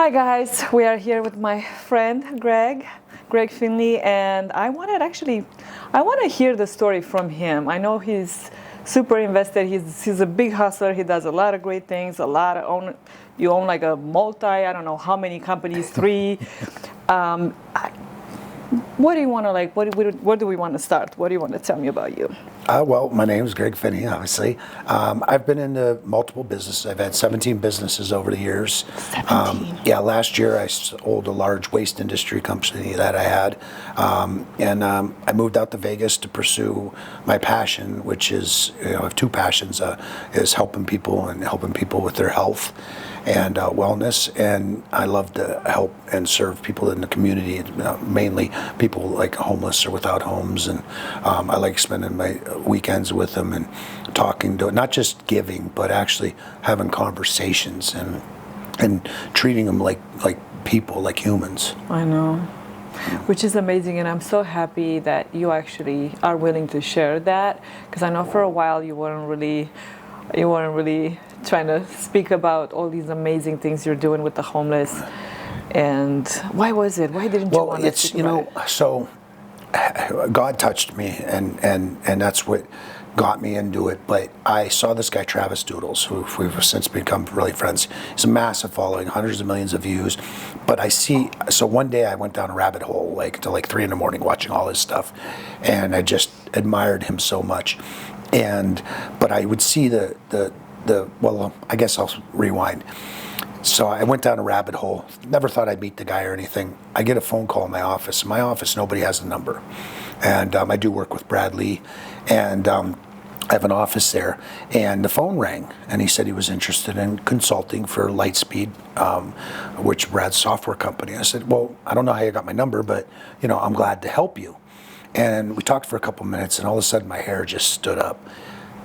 Hi guys, we are here with my friend Greg Finley, and I want to hear the story from him. I know he's super invested. He's a big hustler. He does a lot of great things. You own like a I don't know how many companies, 3. What do you want to where do we want to start? What do you want to tell me about you? Well, my name is Greg Finney, obviously. I've been into multiple businesses. I've had 17 businesses over the years. 17? Last year I sold a large waste industry company that I had. I moved out to Vegas to pursue my passion, which is, I have 2 passions, is helping people with their health and wellness. And I love to help and serve people in the community, mainly people like homeless or without homes. And I like spending my weekends with them and talking to, not just giving, but actually having conversations and treating them like people, like humans. I know, which is amazing, and I'm so happy that you actually are willing to share that, because I know for a while you weren't really trying to speak about all these amazing things you're doing with the homeless. And why was it? Why didn't you want to speak about it? So God touched me, and that's what got me into it. But I saw this guy, Travis Doodles, who we've since become really friends. He's a massive following, hundreds of millions of views. But so one day I went down a rabbit hole, till 3 in the morning, watching all his stuff, and I just admired him so much. But I would see well, I guess I'll rewind. So I went down a rabbit hole. Never thought I'd meet the guy or anything. I get a phone call in my office. In my office, nobody has a number. And I do work with Brad Lee. And I have an office there. And the phone rang. And he said he was interested in consulting for Lightspeed, which Brad's software company. I said, well, I don't know how you got my number, but I'm glad to help you. And we talked for a couple minutes, and all of a sudden my hair just stood up.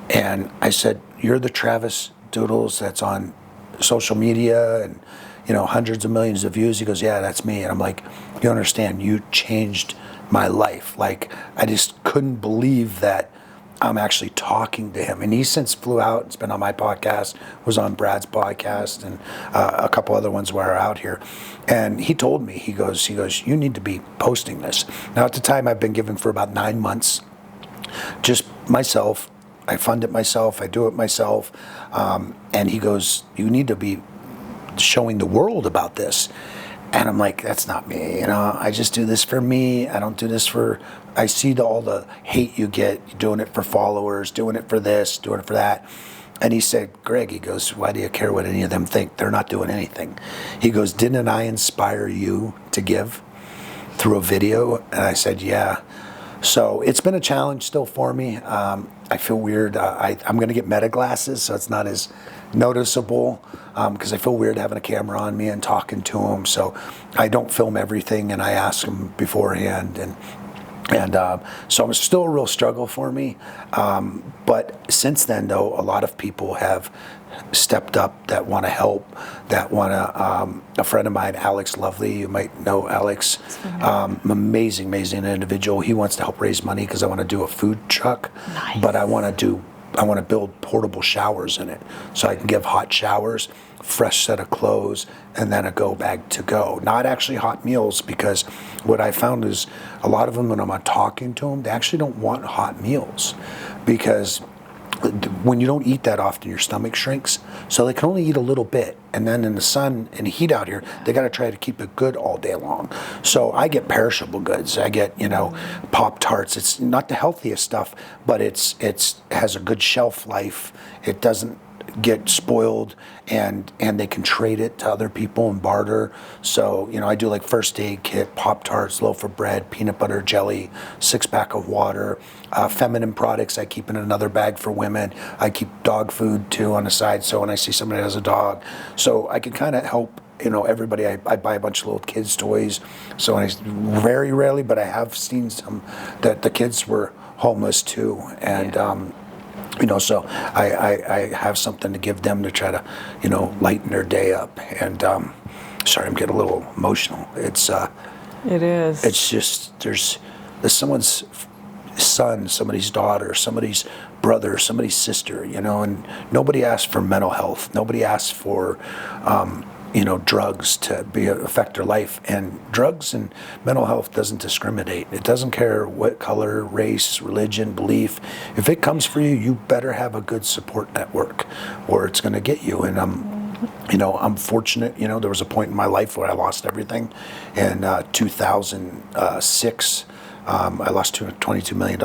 And I said, you're the Travis Doodles that's on social media and hundreds of millions of views? He goes, yeah, that's me. And I'm like, you understand, you changed my life. Like, I just couldn't believe that I'm actually talking to him. And he since flew out. It's been on my podcast, was on Brad's podcast, and a couple other ones while we're out here. And he told me, he goes, you need to be posting this. Now at the time I've been given for about 9 months, just myself. I fund it myself, I do it myself. And he goes, you need to be showing the world about this. And I'm like, that's not me. I just do this for me. I don't do this I see all the hate you get. You're doing it for followers, doing it for this, doing it for that. And he said, Greg, he goes, why do you care what any of them think? They're not doing anything. He goes, didn't I inspire you to give through a video? And I said, yeah. So it's been a challenge still for me. I feel weird. I'm going to get meta glasses, so it's not as noticeable, because I feel weird having a camera on me and talking to them. So I don't film everything, and I ask them beforehand. And so it's still a real struggle for me. But since then, though, a lot of people have stepped up that want to help, that want to, a friend of mine, Alex Lovely, you might know Alex, amazing individual. He wants to help raise money because I want to do a food truck. Nice. But I want to build portable showers in it, so I can give hot showers, fresh set of clothes, and then a go bag to go. Not actually hot meals, because what I found is a lot of them, when I'm talking to them, they actually don't want hot meals, because when you don't eat that often, your stomach shrinks. So they can only eat a little bit. And then in the sun and heat out here, they got to try to keep it good all day long. So I get perishable goods. I get, Pop-Tarts. It's not the healthiest stuff, but it has a good shelf life. It doesn't get spoiled, and they can trade it to other people and barter. So, I do like first aid kit, Pop-Tarts, loaf of bread, peanut butter, jelly, 6-pack of water, feminine products I keep in another bag for women. I keep dog food too on the side, so when I see somebody that has a dog, so I can kind of help everybody. I buy a bunch of little kids' toys. So very rarely, but I have seen some that the kids were homeless too, and so I have something to give them to try to, lighten their day up. And sorry, I'm getting a little emotional. It is. It's just there's someone's son, somebody's daughter, somebody's brother, somebody's sister, and nobody asks for mental health. Nobody asks for drugs to affect their life. And drugs and mental health doesn't discriminate. It doesn't care what color, race, religion, belief. If it comes for you, you better have a good support network, or it's going to get you. And I'm fortunate. There was a point in my life where I lost everything. In 2006, I lost $22 million,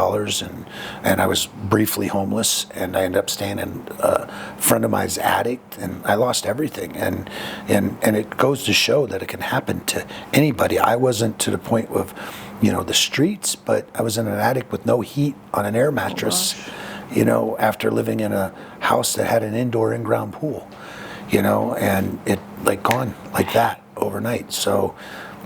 and I was briefly homeless, and I ended up staying in a friend of mine's attic, and I lost everything. And it goes to show that it can happen to anybody. I wasn't to the point of, the streets, but I was in an attic with no heat on an air mattress, after living in a house that had an indoor in-ground pool, and it gone like that overnight. So,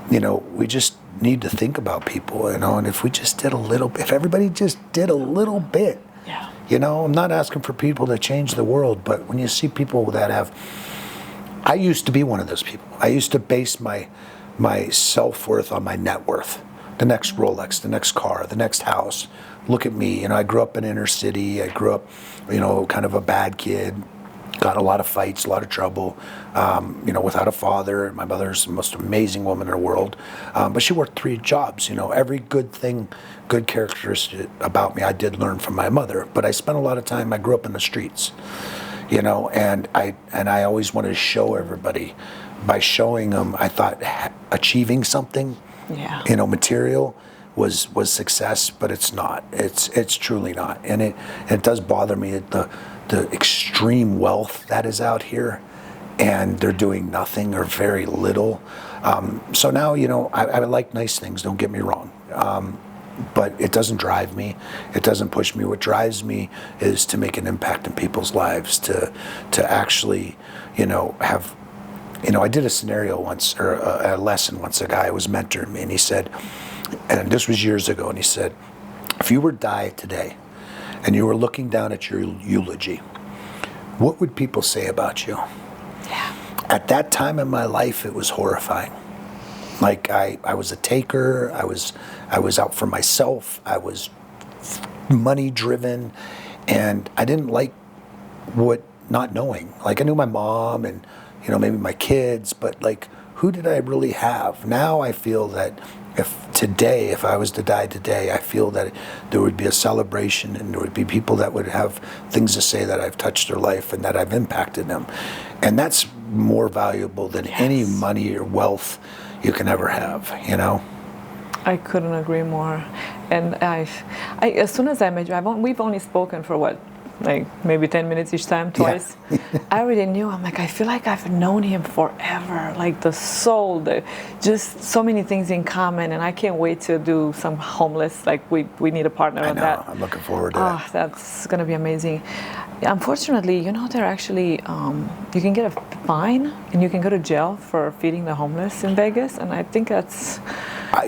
we just need to think about people, and if we just did a little bit, if everybody just did a little bit, yeah. I'm not asking for people to change the world, but when you see people that I used to be one of those people. I used to base my self-worth on my net worth. The next Rolex, the next car, the next house. Look at me, I grew up in inner city. I grew up, kind of a bad kid. Got in a lot of fights, a lot of trouble, without a father. My mother's the most amazing woman in the world, but she worked 3 jobs. Every good thing, good characteristic about me, I did learn from my mother. But I spent a lot of time. I grew up in the streets, and I always wanted to show everybody. By showing them, I thought achieving something, material, was success, but it's not. It's truly not, and it does bother me the extreme wealth that is out here, and they're doing nothing or very little. So now, I like nice things, don't get me wrong. But it doesn't drive me. It doesn't push me. What drives me is to make an impact in people's lives, to actually, have, I did a scenario once, or a lesson once. A guy was mentoring me, and he said, and this was years ago, and he said, if you were to die today, and you were looking down at your eulogy, what would people say about you? Yeah. At that time in my life, it was horrifying. Like I was a taker. I was out for myself. I was money driven, and I didn't like not knowing. Like I knew my mom and maybe my kids, but who did I really have? Now I feel that if I was to die today, I feel that there would be a celebration, and there would be people that would have things to say that I've touched their life and that I've impacted them. And that's more valuable than any money or wealth you can ever have, I couldn't agree more. And I as soon as I met you, we've only spoken for what? Maybe 10 minutes each time, twice. Yeah. I already knew. I'm I feel like I've known him forever. The soul, just so many things in common. And I can't wait to do some homeless. We need a partner on that. I'm looking forward to that. Oh, that's going to be amazing. Unfortunately, they're actually, you can get a fine and you can go to jail for feeding the homeless in Vegas. And I think that's...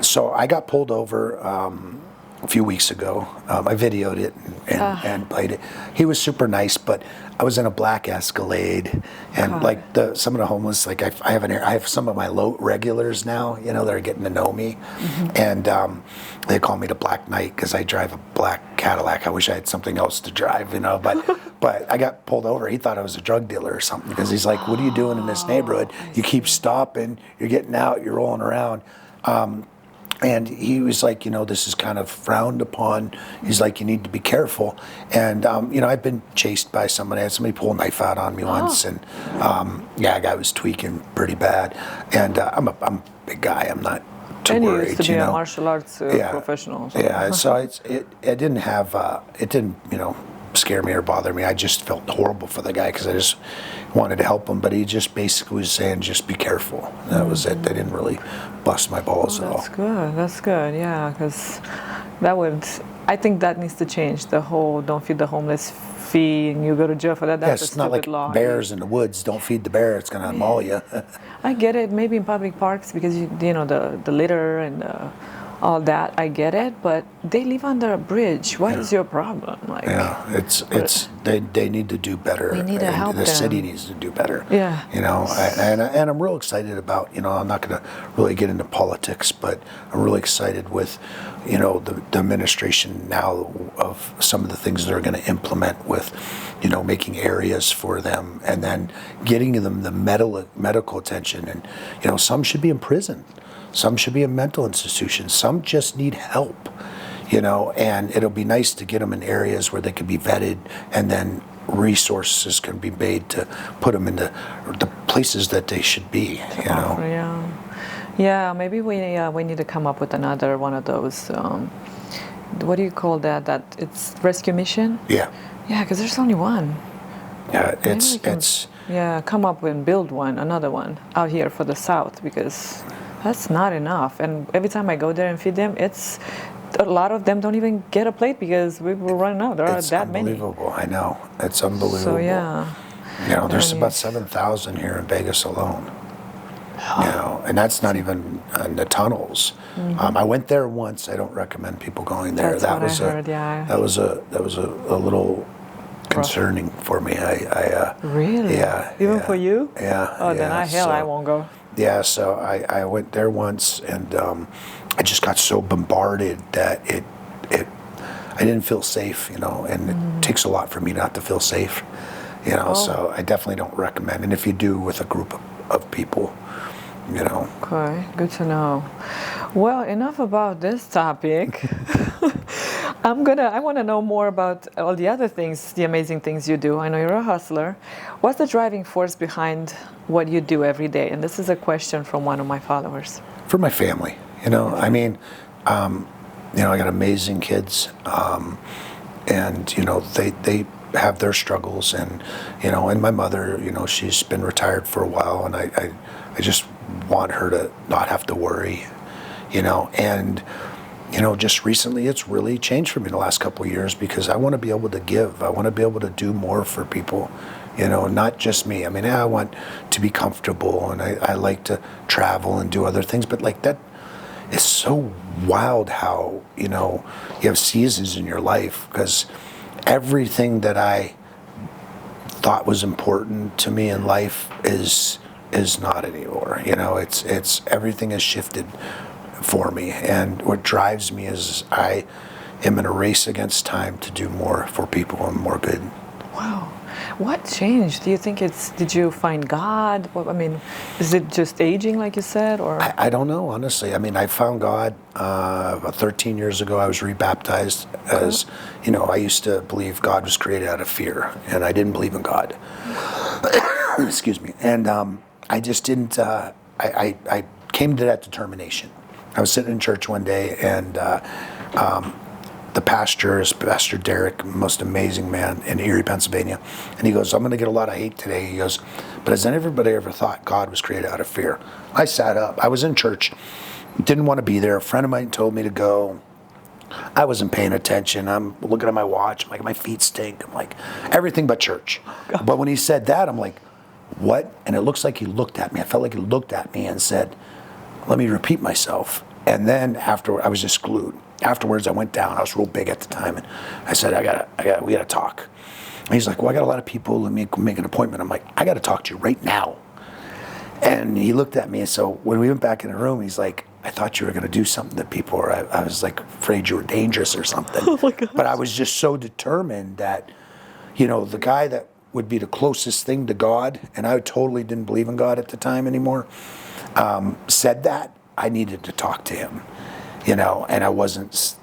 So I got pulled over a few weeks ago. I videoed it and played it. He was super nice, but I was in a black Escalade, and some of the homeless, I have some of my low regulars now, that are getting to know me, and they call me the Black Knight because I drive a black Cadillac. I wish I had something else to drive, but I got pulled over. He thought I was a drug dealer or something because he's like, "What are you doing in this neighborhood? You keep stopping. You're getting out. You're rolling around." And he was like, this is kind of frowned upon. He's like, you need to be careful. And, I've been chased by somebody. I had somebody pull a knife out on me once. And, a guy was tweaking pretty bad. And I'm a big guy. I'm not too worried. And you used to be a martial arts professional. So. Yeah, so it didn't scare me or bother me. I just felt horrible for the guy because I just wanted to help him, but he just basically was saying, just be careful. That was it. They didn't really bust my balls at all. That's good, yeah, because I think that needs to change, the whole don't feed the homeless fee and you go to jail for that. That's a stupid law. It's not like bears in the woods. Don't feed the bear. It's going to maul you. I get it, maybe in public parks because, the litter and all that. I get it, but they live under a bridge. What is your problem? Like, yeah, they need to do better. We need to and help the them. city needs to do better. Yeah. And I'm real excited about, I'm not going to really get into politics, but I'm really excited with, the administration now of some of the things they're going to implement with, making areas for them and then getting them the medical attention. And, some should be in prison. Some should be in mental institutions. Some just need help, and it'll be nice to get them in areas where they can be vetted and then resources can be made to put them into the places that they should be, Yeah. Yeah, maybe we need to come up with another one of those, what do you call that? That it's rescue mission? Yeah. Yeah, because there's only one. Yeah, Maybe we can, come up and build another one out here for the South, because that's not enough. And every time I go there and feed them, a lot of them don't even get a plate because we were running out. There are that many. It's unbelievable. I know. It's unbelievable. So yeah. There's about 7,000 here in Vegas alone. And that's not even in the tunnels. Mm-hmm. I went there once. I don't recommend people going there. That's what I heard, yeah. That was a little concerning for me. Really? Yeah. Even for you? Yeah. Oh, then I won't go. Yeah, so I went there once, and I just got so bombarded that I didn't feel safe, and it takes a lot for me not to feel safe, so I definitely don't recommend. And if you do with a group of people, Okay, good to know. Well, enough about this topic. I want to know more about all the other things, the amazing things you do. I know you're a hustler. What's the driving force behind what you do every day? And this is a question from one of my followers. For my family, I got amazing kids, and they have their struggles, and my mother, she's been retired for a while, and I just want her to not have to worry, and just recently it's really changed for me the last couple of years, because I want to be able to give. I want to be able to do more for people, not just me. I mean, I want to be comfortable, and I like to travel and do other things, but like that, it's so wild how, you have seasons in your life, because everything that I thought was important to me in life is not anymore. It's everything has shifted for me, and what drives me is I am in a race against time to do more for people and more good. Wow. What changed? Do you think did you find God? Is it just aging, like you said, or? I don't know, honestly. I found God about 13 years ago. I was rebaptized as, I used to believe God was created out of fear, and I didn't believe in God. Excuse me. And I just didn't, I came to that determination. I was sitting in church one day, and the pastor is Pastor Derek, most amazing man in Erie, Pennsylvania. And he goes, I'm going to get a lot of hate today. He goes, but has anybody ever thought God was created out of fear? I sat up. I was in church, didn't want to be there. A friend of mine told me to go. I wasn't paying attention. I'm looking at my watch. I'm like, my feet stink. I'm like, everything but church. But when he said that, I'm like, what? And it looks like he looked at me. I felt like he looked at me and said, let me repeat myself. And then after, I was just glued. Afterwards, I went down. I was real big at the time, and I said, we gotta talk. And he's like, well, I got a lot of people. Let me make an appointment. I'm like, I gotta talk to you right now. And he looked at me, and so when we went back in the room, he's like, I thought you were gonna do something to people, or I was like afraid you were dangerous or something. Oh my gosh. But I was just so determined that, the guy that would be the closest thing to God, and I totally didn't believe in God at the time anymore, said that I needed to talk to him. And I wasn't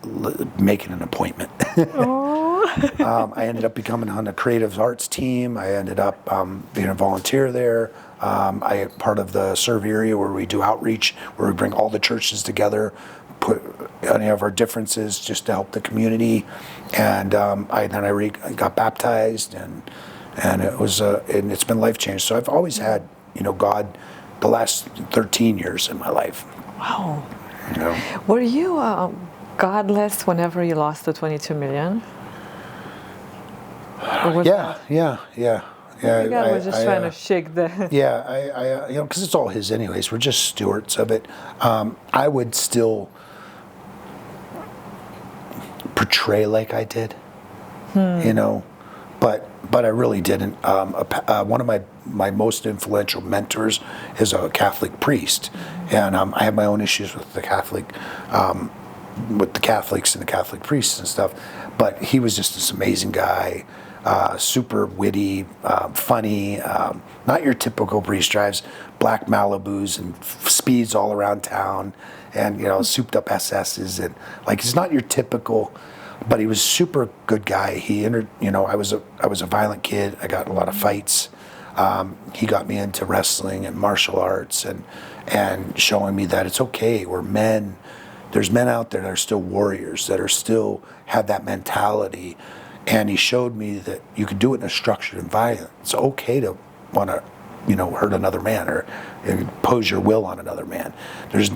making an appointment. I ended up becoming on the creative arts team. I ended up being a volunteer there. I part of the serve area where we do outreach, where we bring all the churches together, put any of our differences just to help the community. And I got baptized, and it was and it's been life changing. So I've always had God the last 13 years in my life. Wow. Were you godless whenever you lost the 22 million? Yeah. God was just trying to shake the... Yeah, I because it's all his anyways. We're just stewards of it. I would still portray like I did, you know, but I really didn't. One of my most influential mentors is a Catholic priest, and I have my own issues with the Catholics and the Catholic priests and stuff. But he was just this amazing guy, super witty, funny, not your typical priest. Drives black Malibus and speeds all around town, and souped up SS's, and like he's not your typical. But he was a super good guy. He entered, I was a violent kid. I got in a lot of fights. He got me into wrestling and martial arts, and showing me that it's okay. We're men. There's men out there that are still warriors, that are still have that mentality. And he showed me that you could do it in a structured environment. It's okay to want to, hurt another man or impose your will on another man.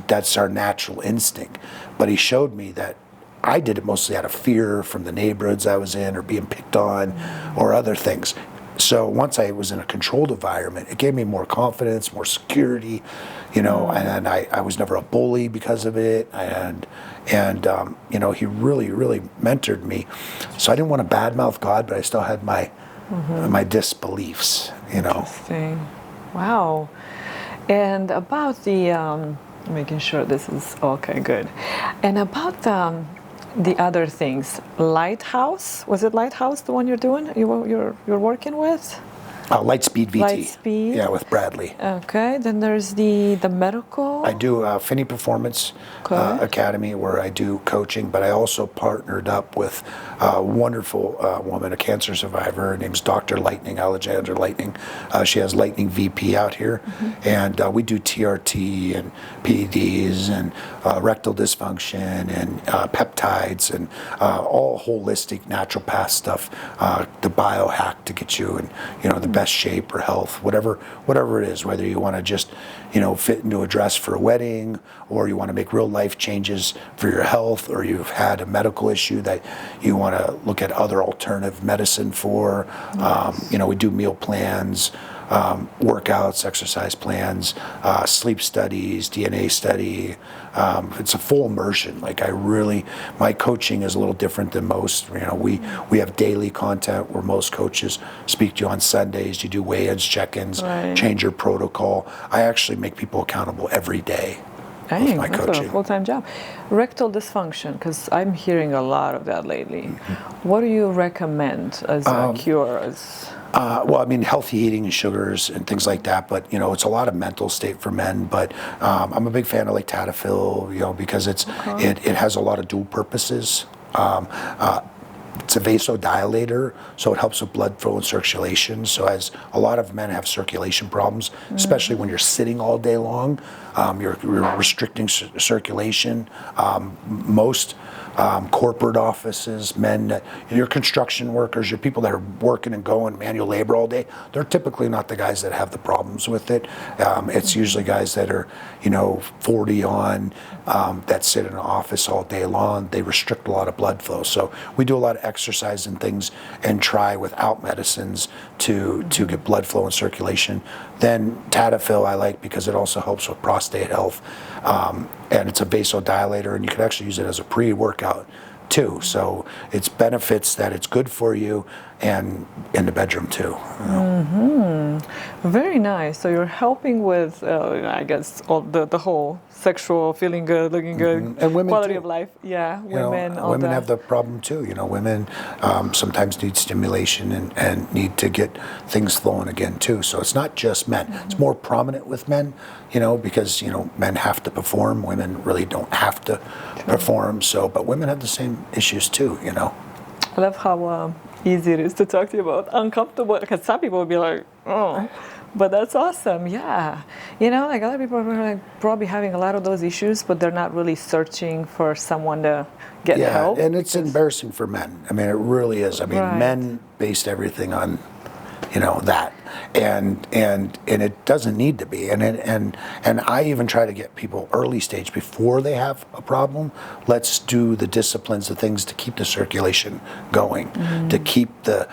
That's our natural instinct. But he showed me that I did it mostly out of fear from the neighborhoods I was in, or being picked on, or other things. So once I was in a controlled environment, it gave me more confidence, more security, and I was never a bully because of it. And he really, really mentored me. So I didn't want to badmouth God, but I still had my disbeliefs, Interesting. Wow. And about the making sure this is okay, good. And about the other things, Lighthouse, was it Lighthouse the one you're doing? You're working with? Lightspeed VT. Lightspeed. Yeah, with Bradley. Okay. Then there's the medical. I do Finney Performance Academy, where I do coaching, but I also partnered up with a wonderful woman, a cancer survivor. Her name's Dr. Lightning, Alexandra Lightning. She has Lightning VP out here, and we do TRT and PEDs and rectal dysfunction and peptides and all holistic naturopath stuff, the biohack to get you in the best shape or health, whatever it is, whether you want to just fit into a dress for a wedding, or you want to make real life changes for your health, or you've had a medical issue that you want to look at other alternative medicine for. We do meal plans, workouts, exercise plans, sleep studies, DNA study. It's a full immersion. My coaching is a little different than most. We have daily content where most coaches speak to you on Sundays. You do weigh-ins, check-ins, change your protocol. I actually make people accountable every day. Dang, my that's coaching. a full-time job. Rectal dysfunction, because I'm hearing a lot of that lately. What do you recommend as a cure? Healthy eating and sugars and things like that, but it's a lot of mental state for men. But I'm a big fan of Tadalafil, because it has a lot of dual purposes. It's a vasodilator, so it helps with blood flow and circulation. So as a lot of men have circulation problems, especially when you're sitting all day long, you're restricting circulation. Most corporate offices, men, your construction workers, your people that are working and going manual labor all day, they're typically not the guys that have the problems with it. It's usually guys that are 40 on, that sit in an office all day long. They restrict a lot of blood flow. So we do a lot of exercise and things and try without medicines to get blood flow and circulation. Then Tadalafil I like because it also helps with prostate health. And it's a vasodilator, and you can actually use it as a pre-workout too. So it's benefits that it's good for you, and in the bedroom too. Mm-hmm. Very nice. So you're helping with, I guess, all the whole sexual, feeling good, looking good, and women quality too. of life. Yeah, women. Women have the problem too. Women sometimes need stimulation and need to get things flowing again too. So it's not just men. It's more prominent with men, because men have to perform. Women really don't have to perform. So, but women have the same issues too. I love how easy it is to talk to you about uncomfortable, because some people would be like, oh, but that's awesome. Yeah. Other people are probably having a lot of those issues, but they're not really searching for someone to get help. And it's embarrassing for men. It really is. Men based everything on, that. and it doesn't need to be. And I even try to get people early stage before they have a problem. Let's do the disciplines, the things to keep the circulation going, to keep to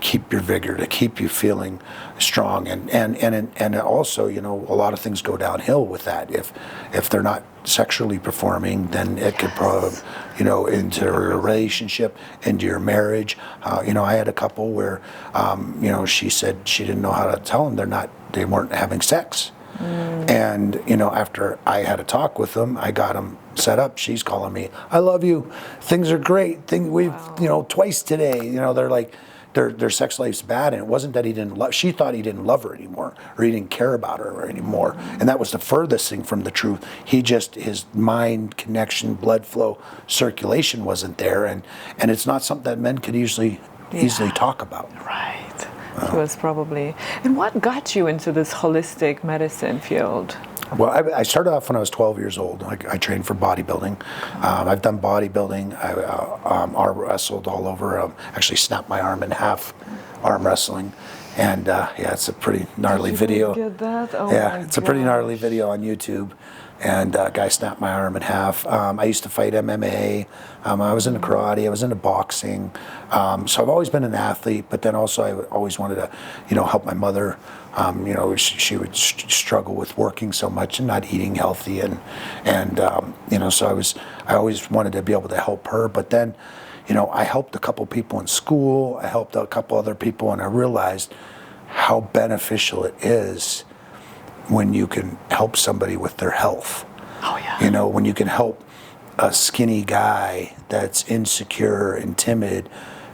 keep your vigor, to keep you feeling strong, and also, a lot of things go downhill with that. If they're not sexually performing, then it could probably, into a relationship, into your marriage. I had a couple where, she said she didn't know how to tell them they weren't having sex. And, after I had a talk with them, I got them set up. She's calling me, I love you. Things are great. We've, twice today, they're like, their sex life's bad, and it wasn't that he didn't love. She thought he didn't love her anymore, or he didn't care about her anymore, and that was the furthest thing from the truth. His mind connection, blood flow, circulation wasn't there, and it's not something that men could easily talk about. Right. He was probably. And what got you into this holistic medicine field? Well, I started off when I was 12 years old. I trained for bodybuilding. I've done bodybuilding. I arm wrestled all over. Actually snapped my arm in half, arm wrestling. And it's a pretty gnarly video. Did you get that? Oh yeah, it's a pretty gnarly video on YouTube. And a guy snapped my arm in half. I used to fight MMA. I was into karate. I was into boxing. So I've always been an athlete, but then also I always wanted to, help my mother. She would struggle with working so much and not eating healthy, so I always wanted to be able to help her. But then, I helped a couple people in school. I helped a couple other people, and I realized how beneficial it is when you can help somebody with their health. Oh yeah. When you can help a skinny guy that's insecure and timid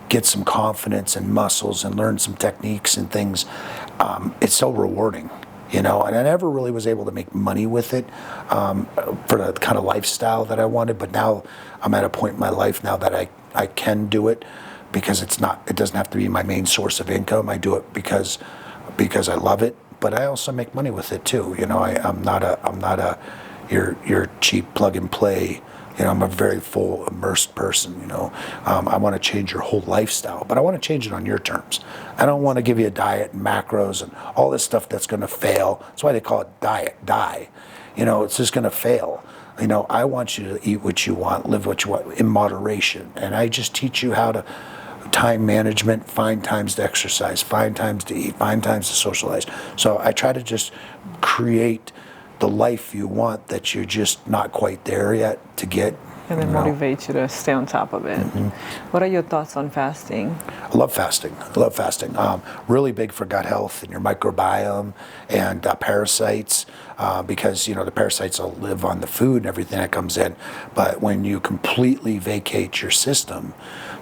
get some confidence and muscles and learn some techniques and things, it's so rewarding. And I never really was able to make money with it for the kind of lifestyle that I wanted, but now I'm at a point in my life now that I can do it, because it doesn't have to be my main source of income. I do it because I love it, but I also make money with it too. I'm not your cheap plug and play. I'm a very full, immersed person. I want to change your whole lifestyle, but I want to change it on your terms. I don't want to give you a diet and macros and all this stuff that's going to fail. That's why they call it die. It's just going to fail. I want you to eat what you want, live what you want in moderation, and I just teach you how to time management, find times to exercise, find times to eat, find times to socialize. So I try to just create the life you want that you're just not quite there yet to get. And then motivate you to stay on top of it. What are your thoughts on fasting? I love fasting. Really big for gut health and your microbiome and parasites, because the parasites will live on the food and everything that comes in. But when you completely vacate your system,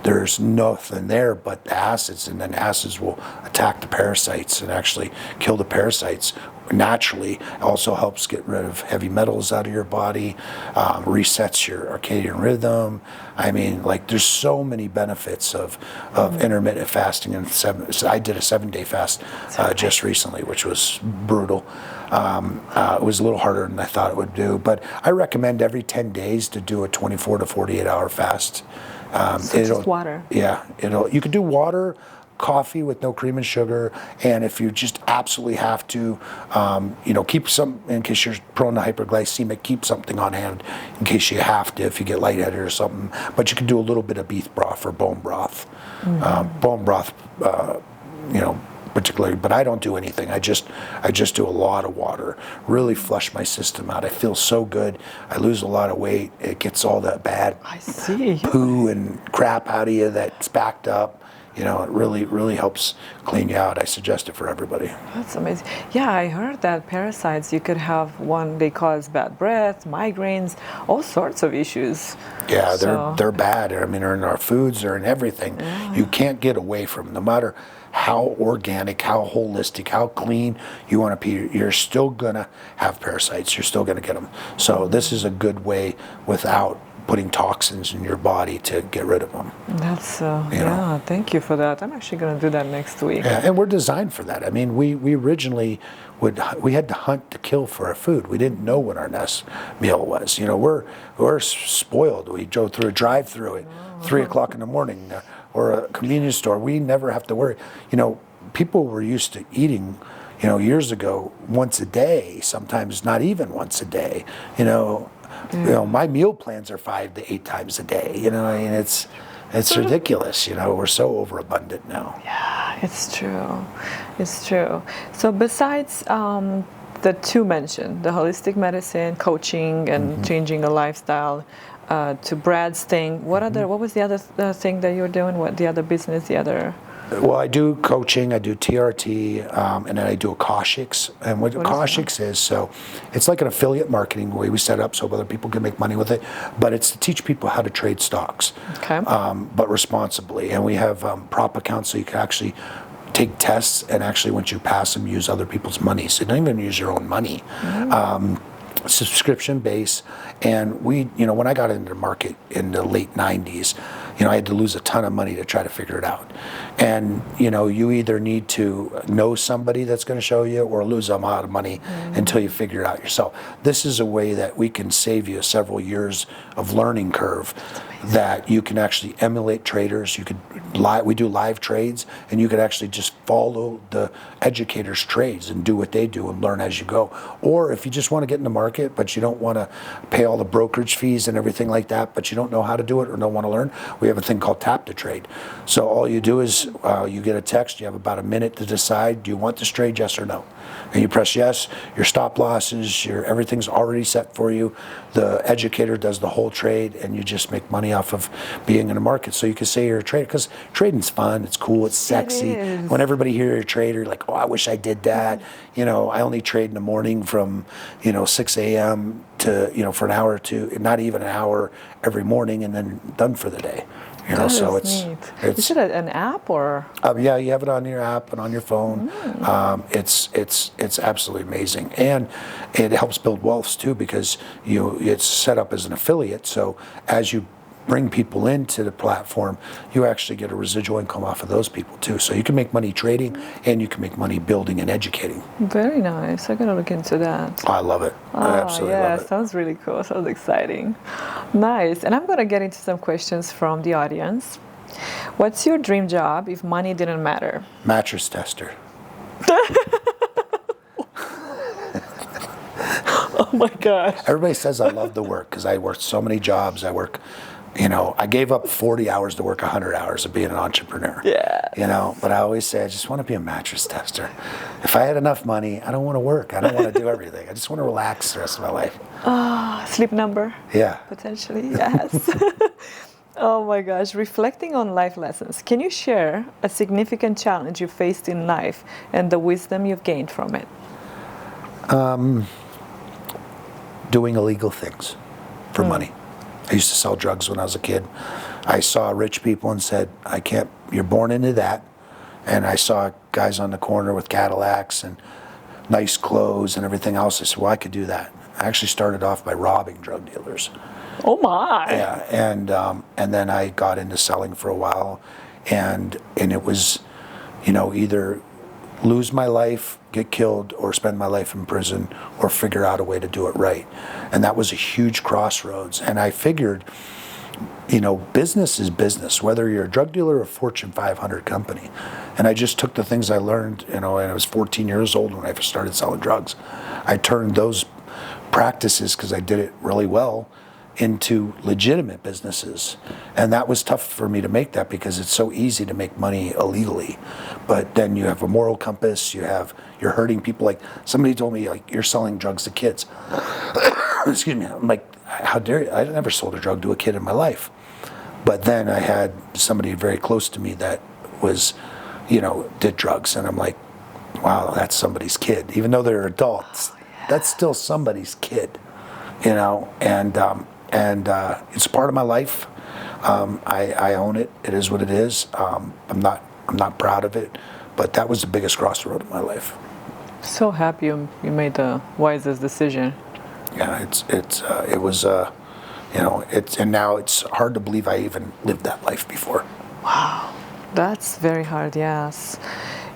there's nothing there but the acids, and then acids will attack the parasites and actually kill the parasites naturally. It also helps get rid of heavy metals out of your body, resets your circadian rhythm. There's so many benefits of intermittent fasting. And I did a 7-day fast just recently, which was brutal. It was a little harder than I thought it would do, but I recommend every 10 days to do a 24 to 48 hour fast. Just water. Yeah, you could do water, coffee with no cream and sugar, and if you just absolutely have to, keep some, in case you're prone to hyperglycemic, keep something on hand in case you have to, if you get lightheaded or something. But you can do a little bit of beef broth or bone broth. Bone broth, particularly, but I don't do anything. I just do a lot of water, really flush my system out. I feel so good. I lose a lot of weight. It gets all that bad poo and crap out of you that's backed up. It really helps clean you out. I suggest it for everybody. That's amazing. Yeah, I heard that parasites, you could have one, they cause bad breath, migraines, all sorts of issues. Yeah, they're bad. They're in our foods, they're in everything. Yeah. You can't get away from them. No matter how organic, how holistic, how clean you want to be, you're still going to have parasites. You're still going to get them. So this is a good way without putting toxins in your body to get rid of them. That's, thank you for that. I'm actually going to do that next week. Yeah, and we're designed for that. We originally we had to hunt to kill for our food. We didn't know what our next meal was. We're spoiled. We drove through a drive-through at 3 o'clock in the morning or a convenience store. We never have to worry. people were used to eating, years ago, once a day, sometimes not even once a day. My meal plans are 5 to 8 times a day. It's ridiculous. We're so overabundant now. Yeah, it's true. It's true. So besides the two mentioned, the holistic medicine, coaching, and changing a lifestyle, to Brad's thing, what was the other thing that you were doing? What the other business? Well, I do coaching, I do TRT, and then I do Akashics. And what Akashics is, so it's like an affiliate marketing way we set up so other people can make money with it. But it's to teach people how to trade stocks, but responsibly. And we have prop accounts so you can actually take tests and actually once you pass them, use other people's money. So you don't even use your own money. Subscription base, and when I got into the market in the late 90s, I had to lose a ton of money to try to figure it out. And you either need to know somebody that's going to show you or lose a lot of money until you figure it out yourself. This is a way that we can save you several years of learning curve that you can actually emulate traders. We do live trades, and you could actually just follow the educators' trades and do what they do and learn as you go. Or if you just want to get in the market, but you don't want to pay all the brokerage fees and everything like that, but you don't know how to do it or don't want to learn, we have a thing called Tap to Trade. So all you do is you get a text, you have about a minute to decide, do you want this trade, yes or no? And you press yes, your stop losses, everything's already set for you. The educator does the whole trade, and you just make money off of being in the market. So you can say you're a trader, because trading's fun, it's cool, it's sexy. When everybody hears you're a trader, you're like, oh, I wish I did that. I only trade in the morning from 6 a.m. to for an hour or two, not even an hour every morning, and then done for the day. So it's neat. Is it an app or? Yeah, you have it on your app and on your phone. It's absolutely amazing, and it helps build wealth too, because it's set up as an affiliate. So as you bring people into the platform, you actually get a residual income off of those people too. So you can make money trading, and you can make money building and educating. Very nice. I'm gonna look into that. I love it. I absolutely love it. Sounds really cool. Sounds exciting. Nice. And I'm gonna get into some questions from the audience. What's your dream job if money didn't matter? Mattress tester. Oh my gosh. Everybody says I love the work because I worked so many jobs. I gave up 40 hours to work 100 hours of being an entrepreneur. Yeah. But I always say I just want to be a mattress tester. If I had enough money, I don't want to work. I don't want to do everything. I just want to relax the rest of my life. Sleep number? Yeah. Potentially, yes. Oh my gosh. Reflecting on life lessons, can you share a significant challenge you faced in life and the wisdom you've gained from it? Doing illegal things for money. I used to sell drugs when I was a kid. I saw rich people and said, you're born into that. And I saw guys on the corner with Cadillacs and nice clothes and everything else. I said, well, I could do that. I actually started off by robbing drug dealers. Oh my. Yeah, and then I got into selling for a while, and it was, either lose my life, get killed, or spend my life in prison, or figure out a way to do it right. And that was a huge crossroads. And I figured, business is business, whether you're a drug dealer or a Fortune 500 company. And I just took the things I learned, and I was 14 years old when I first started selling drugs. I turned those practices, because I did it really well, into legitimate businesses. And that was tough for me to make that, because it's so easy to make money illegally. But then you have a moral compass, you're hurting people. Like somebody told me, like, you're selling drugs to kids. Excuse me. I'm like, how dare you? I never sold a drug to a kid in my life. But then I had somebody very close to me that was, did drugs. And I'm like, wow, that's somebody's kid. Even though they're adults, that's still somebody's kid, and it's part of my life. I own it. It is what it is. I'm not proud of it, but that was the biggest crossroad of my life. So happy you made the wisest decision. Yeah, it was, and now it's hard to believe I even lived that life before. Wow, that's very hard. Yes,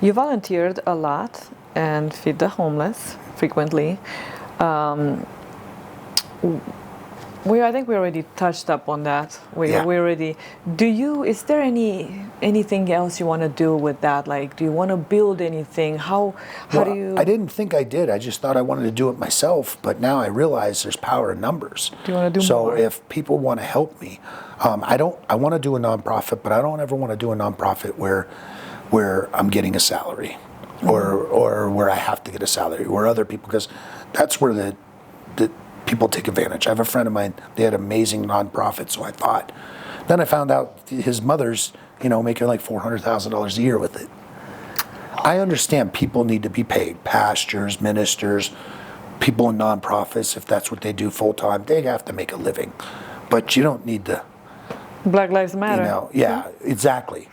you volunteered a lot and feed the homeless frequently. I think we already touched up on that. We Yeah. already. Is there anything else you want to do with that? Like, do you want to build anything? How do you? I didn't think I did. I just thought I wanted to do it myself. But now I realize there's power in numbers. Do you want to do so more? So if people want to help me, I want to do a nonprofit, but I don't ever want to do a nonprofit where I'm getting a salary, or where I have to get a salary, where other people, because that's where the people take advantage. I have a friend of mine, they had amazing nonprofits, so I thought. Then I found out his mother's, making like $400,000 a year with it. I understand people need to be paid. Pastors, ministers, people in nonprofits, if that's what they do full time, they have to make a living. But you don't need to. Black Lives Matter. Yeah, exactly.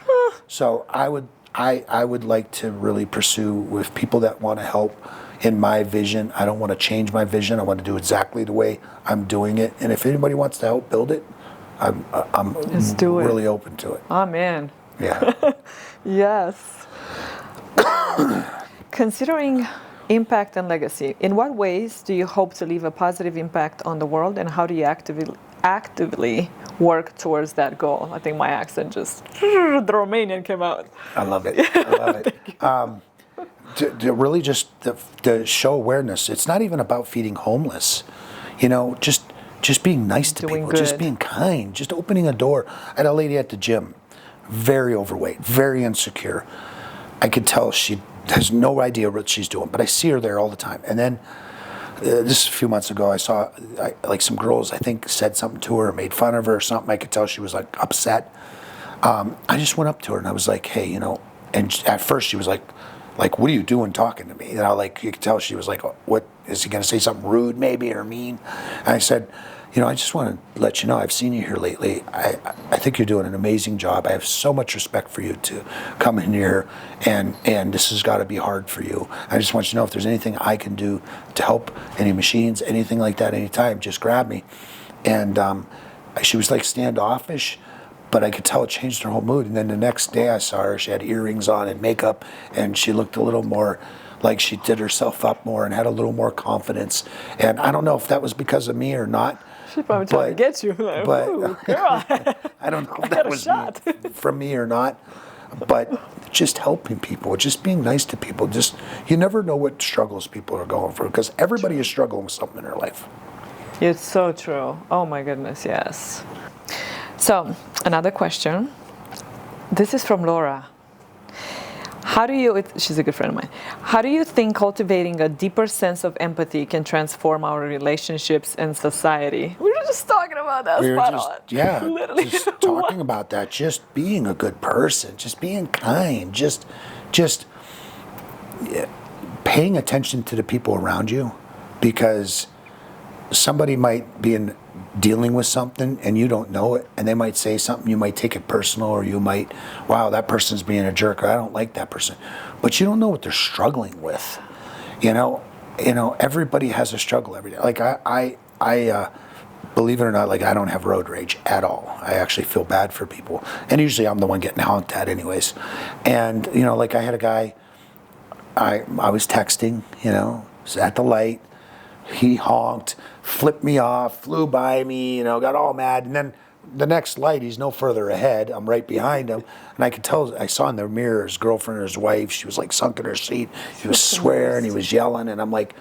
So I would like to really pursue with people that want to help in my vision. I don't want to change my vision. I want to do exactly the way I'm doing it. And if anybody wants to help build it, I'm really open to it. Amen. Yeah. Yes. Considering impact and legacy, in what ways do you hope to leave a positive impact on the world, and how do you actively work towards that goal? I think my accent just, the Romanian came out. I love it. To really just to show awareness. It's not even about feeding homeless. Just being nice to people, good. Just being kind, just opening a door. I had a lady at the gym, very overweight, very insecure. I could tell she has no idea what she's doing, but I see her there all the time. And then just a few months ago, I saw like some girls, I think, said something to her, made fun of her or something. I could tell she was like upset. I just went up to her and I was like, hey, and at first she was like, what are you doing talking to me? You could tell she was like, what, is he going to say something rude maybe or mean? And I said, I just want to let you know, I've seen you here lately. I think you're doing an amazing job. I have so much respect for you to come in here, and this has got to be hard for you. I just want you to know if there's anything I can do to help, any machines, anything like that, anytime, just grab me. And she was like standoffish, but I could tell it changed her whole mood. And then the next day I saw her, she had earrings on and makeup, and she looked a little more like she did herself up more and had a little more confidence. And I don't know if that was because of me or not. She's probably trying to get you. Like, ooh, girl. I don't know if that was from me or not. But just helping people, just being nice to people. You never know what struggles people are going through, because everybody is struggling with something in their life. It's so true. Oh my goodness, yes. So, another question. This is from Laura. She's a good friend of mine. How do you think cultivating a deeper sense of empathy can transform our relationships and society? We were just talking about that. Literally. Just talking about that. Just being a good person. Just being kind. Just paying attention to the people around you, because somebody might be dealing with something and you don't know it, and they might say something, you might take it personal, or you might, wow, that person's being a jerk, or I don't like that person. But you don't know what they're struggling with. Everybody has a struggle every day. Like I believe it or not, like I don't have road rage at all. I actually feel bad for people. And usually I'm the one getting honked at anyways. And, like I had a guy, I was texting, was at the light, he honked, flipped me off, flew by me, got all mad. And then the next light, he's no further ahead. I'm right behind him. And I could tell, I saw in the mirror his girlfriend or his wife, she was like sunk in her seat. He was swearing, he was yelling. And I'm like,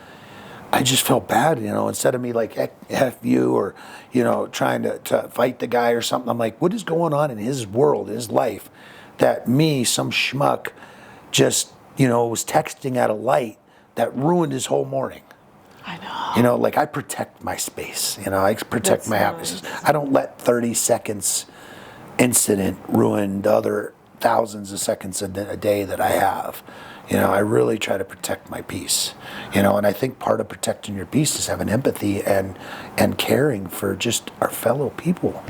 I just felt bad, instead of me like, F you, or, trying to fight the guy or something. I'm like, what is going on in his world, his life, that me, some schmuck, just, was texting at a light that ruined his whole morning. I know. I protect my space. I protect my happiness. I don't let 30 seconds incident ruin the other thousands of seconds a day that I have. I really try to protect my peace. And I think part of protecting your peace is having empathy and caring for just our fellow people.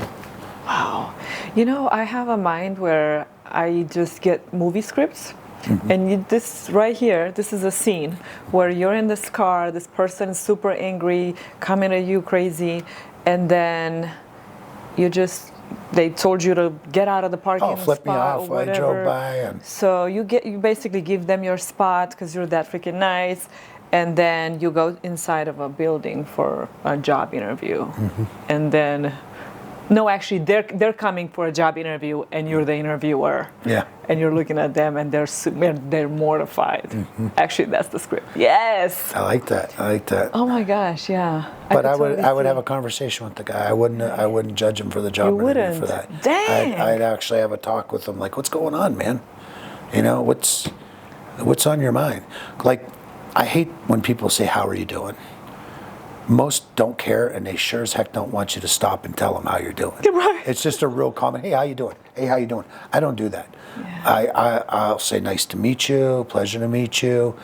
Wow. I have a mind where I just get movie scripts. Mm-hmm. And this right here, this is a scene where you're in this car, this person is super angry, coming at you crazy, and then you just they told you to get out of the parking flip me spot off. or I whatever. drove by and So you basically give them your spot because you're that freaking nice, and then you go inside of a building for a job interview, and then no, actually they're coming for a job interview and you're the interviewer. Yeah. And you're looking at them and they're mortified. Actually, that's the script. Yes. I like that. Oh my gosh, yeah. But I could would totally have a conversation with the guy. I wouldn't judge him for the job You interview for wouldn't? that. Dang. I'd actually have a talk with him, like, what's going on, man? You know, what's on your mind? Like, I hate when people say, how are you doing? Most don't care, and they sure as heck don't want you to stop and tell them how you're doing. Right. It's just a real comment. Hey, how you doing? Hey, how you doing? I don't do that. Yeah. I'll say nice to meet you, pleasure to meet you.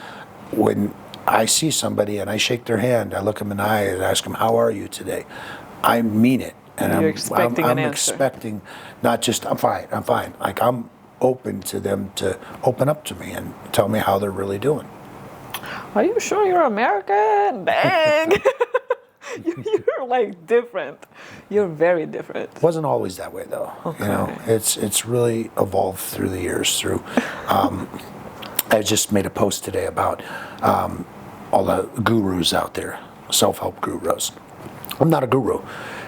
When I see somebody and I shake their hand, I look them in the eye and ask them, how are you today? I mean it. And You're I'm expecting an answer. expecting not just, I'm fine. Like, I'm open to them to open up to me and tell me how they're really doing. Are you sure you're American? Dang. You're like different. You're very different. It wasn't always that way, though. Okay. You know, it's really evolved through the years. I just made a post today about all the gurus out there, self-help gurus. I'm not a guru.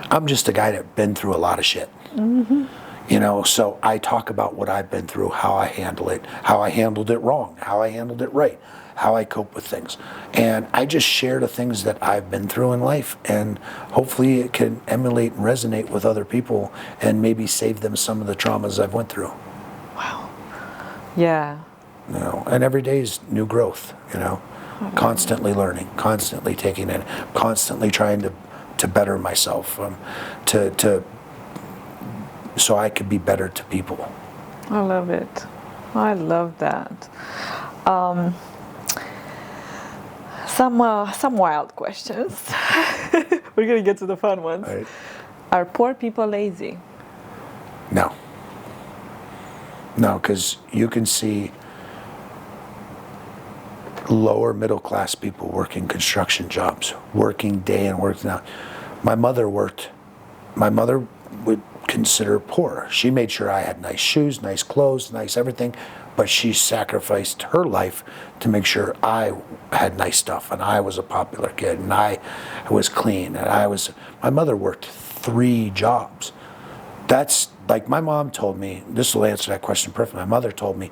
I'm just a guy that's been through a lot of shit. You know, so I talk about what I've been through, how I handle it, how I handled it wrong, how I handled it right, how I cope with things. And I just share the things that I've been through in life, and hopefully it can emulate and resonate with other people and maybe save them some of the traumas I've went through. Wow. Yeah. You know, and every day is new growth, you know, constantly learning, constantly taking in, constantly trying to better myself, so I could be better to people. I love it. I love that. Some wild questions. We're gonna get to the fun ones. Right. Are poor people lazy? No, because you can see lower middle class people working construction jobs, working day and working out. My mother would consider poor. She made sure I had nice shoes, nice clothes, nice everything, but she sacrificed her life to make sure I had nice stuff, and I was a popular kid, and I was clean, and my mother worked 3 jobs. That's like my mom told me, this will answer that question perfectly. My mother told me,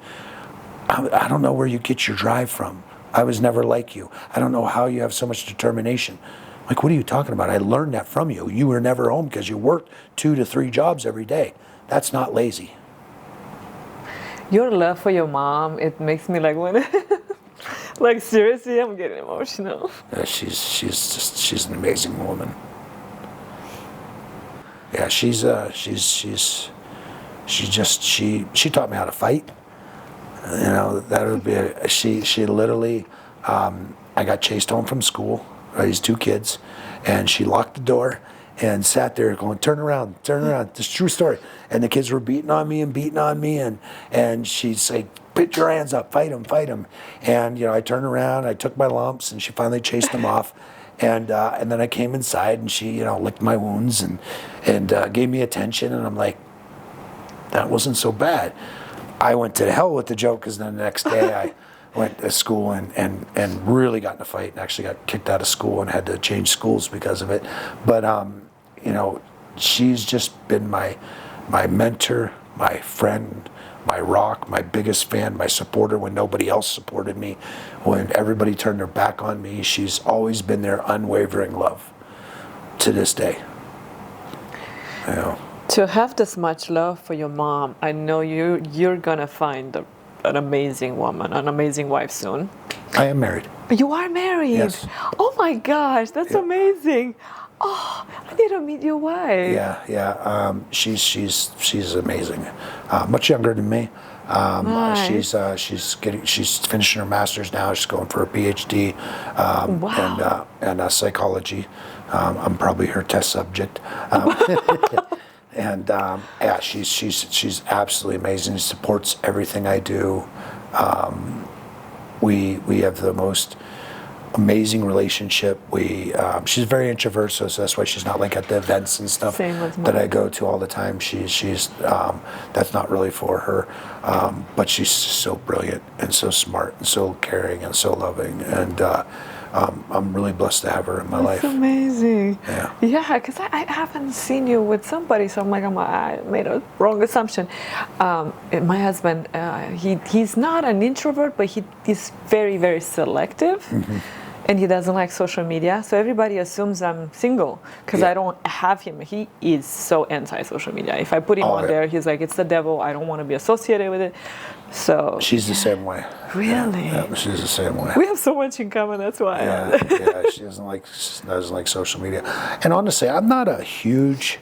I don't know where you get your drive from. I was never like you. I don't know how you have so much determination. Like, what are you talking about? I learned that from you. You were never home because you worked 2 to 3 jobs every day. That's not lazy. Your love for your mom, it makes me like want to, like seriously, I'm getting emotional. Yeah, she's an amazing woman. Yeah, she taught me how to fight. You know, that would be she literally. I got chased home from school, raised 2 kids, and she locked the door and sat there going, turn around. This is a true story. And the kids were beating on me, and she'd say, put your hands up, fight them. And, you know, I turned around, I took my lumps, and she finally chased them off. And then I came inside, and she, you know, licked my wounds and gave me attention. And I'm like, that wasn't so bad. I went to hell with the joke, because then the next day I went to school and really got in a fight, and actually got kicked out of school and had to change schools because of it. But, you know, she's just been my mentor, my friend, my rock, my biggest fan, my supporter when nobody else supported me. When everybody turned their back on me, she's always been their unwavering love to this day. You know. To have this much love for your mom, I know you're gonna find an amazing woman, an amazing wife soon. I am married. You are married? Yes. Oh my gosh, that's Yeah. amazing. Oh, I need to meet your wife. Yeah. She's amazing. Much younger than me. Nice. She's finishing her master's now. She's going for a PhD. Wow. And psychology. I'm probably her test subject. And yeah, she's absolutely amazing. She supports everything I do. We have the most amazing relationship. She's very introvert, so that's why she's not like at the events and stuff Same as that I mine. go to all the time. She's that's not really for her, but she's so brilliant and so smart and so caring and so loving, and I'm really blessed to have her in my That's life. amazing. Yeah. Yeah, because I haven't seen you with somebody, so I'm like, I made a wrong assumption. My husband, he's not an introvert, but he's very, very selective. And he doesn't like social media, so everybody assumes I'm single because Yeah. I don't have him. He is so anti-social media. If I put him Oh, on yeah. there, he's like, it's the devil. I don't want to be associated with it. So She's the same way. really, Yeah, she's the same way. we have so much in common. That's why. Yeah, she doesn't like social media. And honestly, I'm not a huge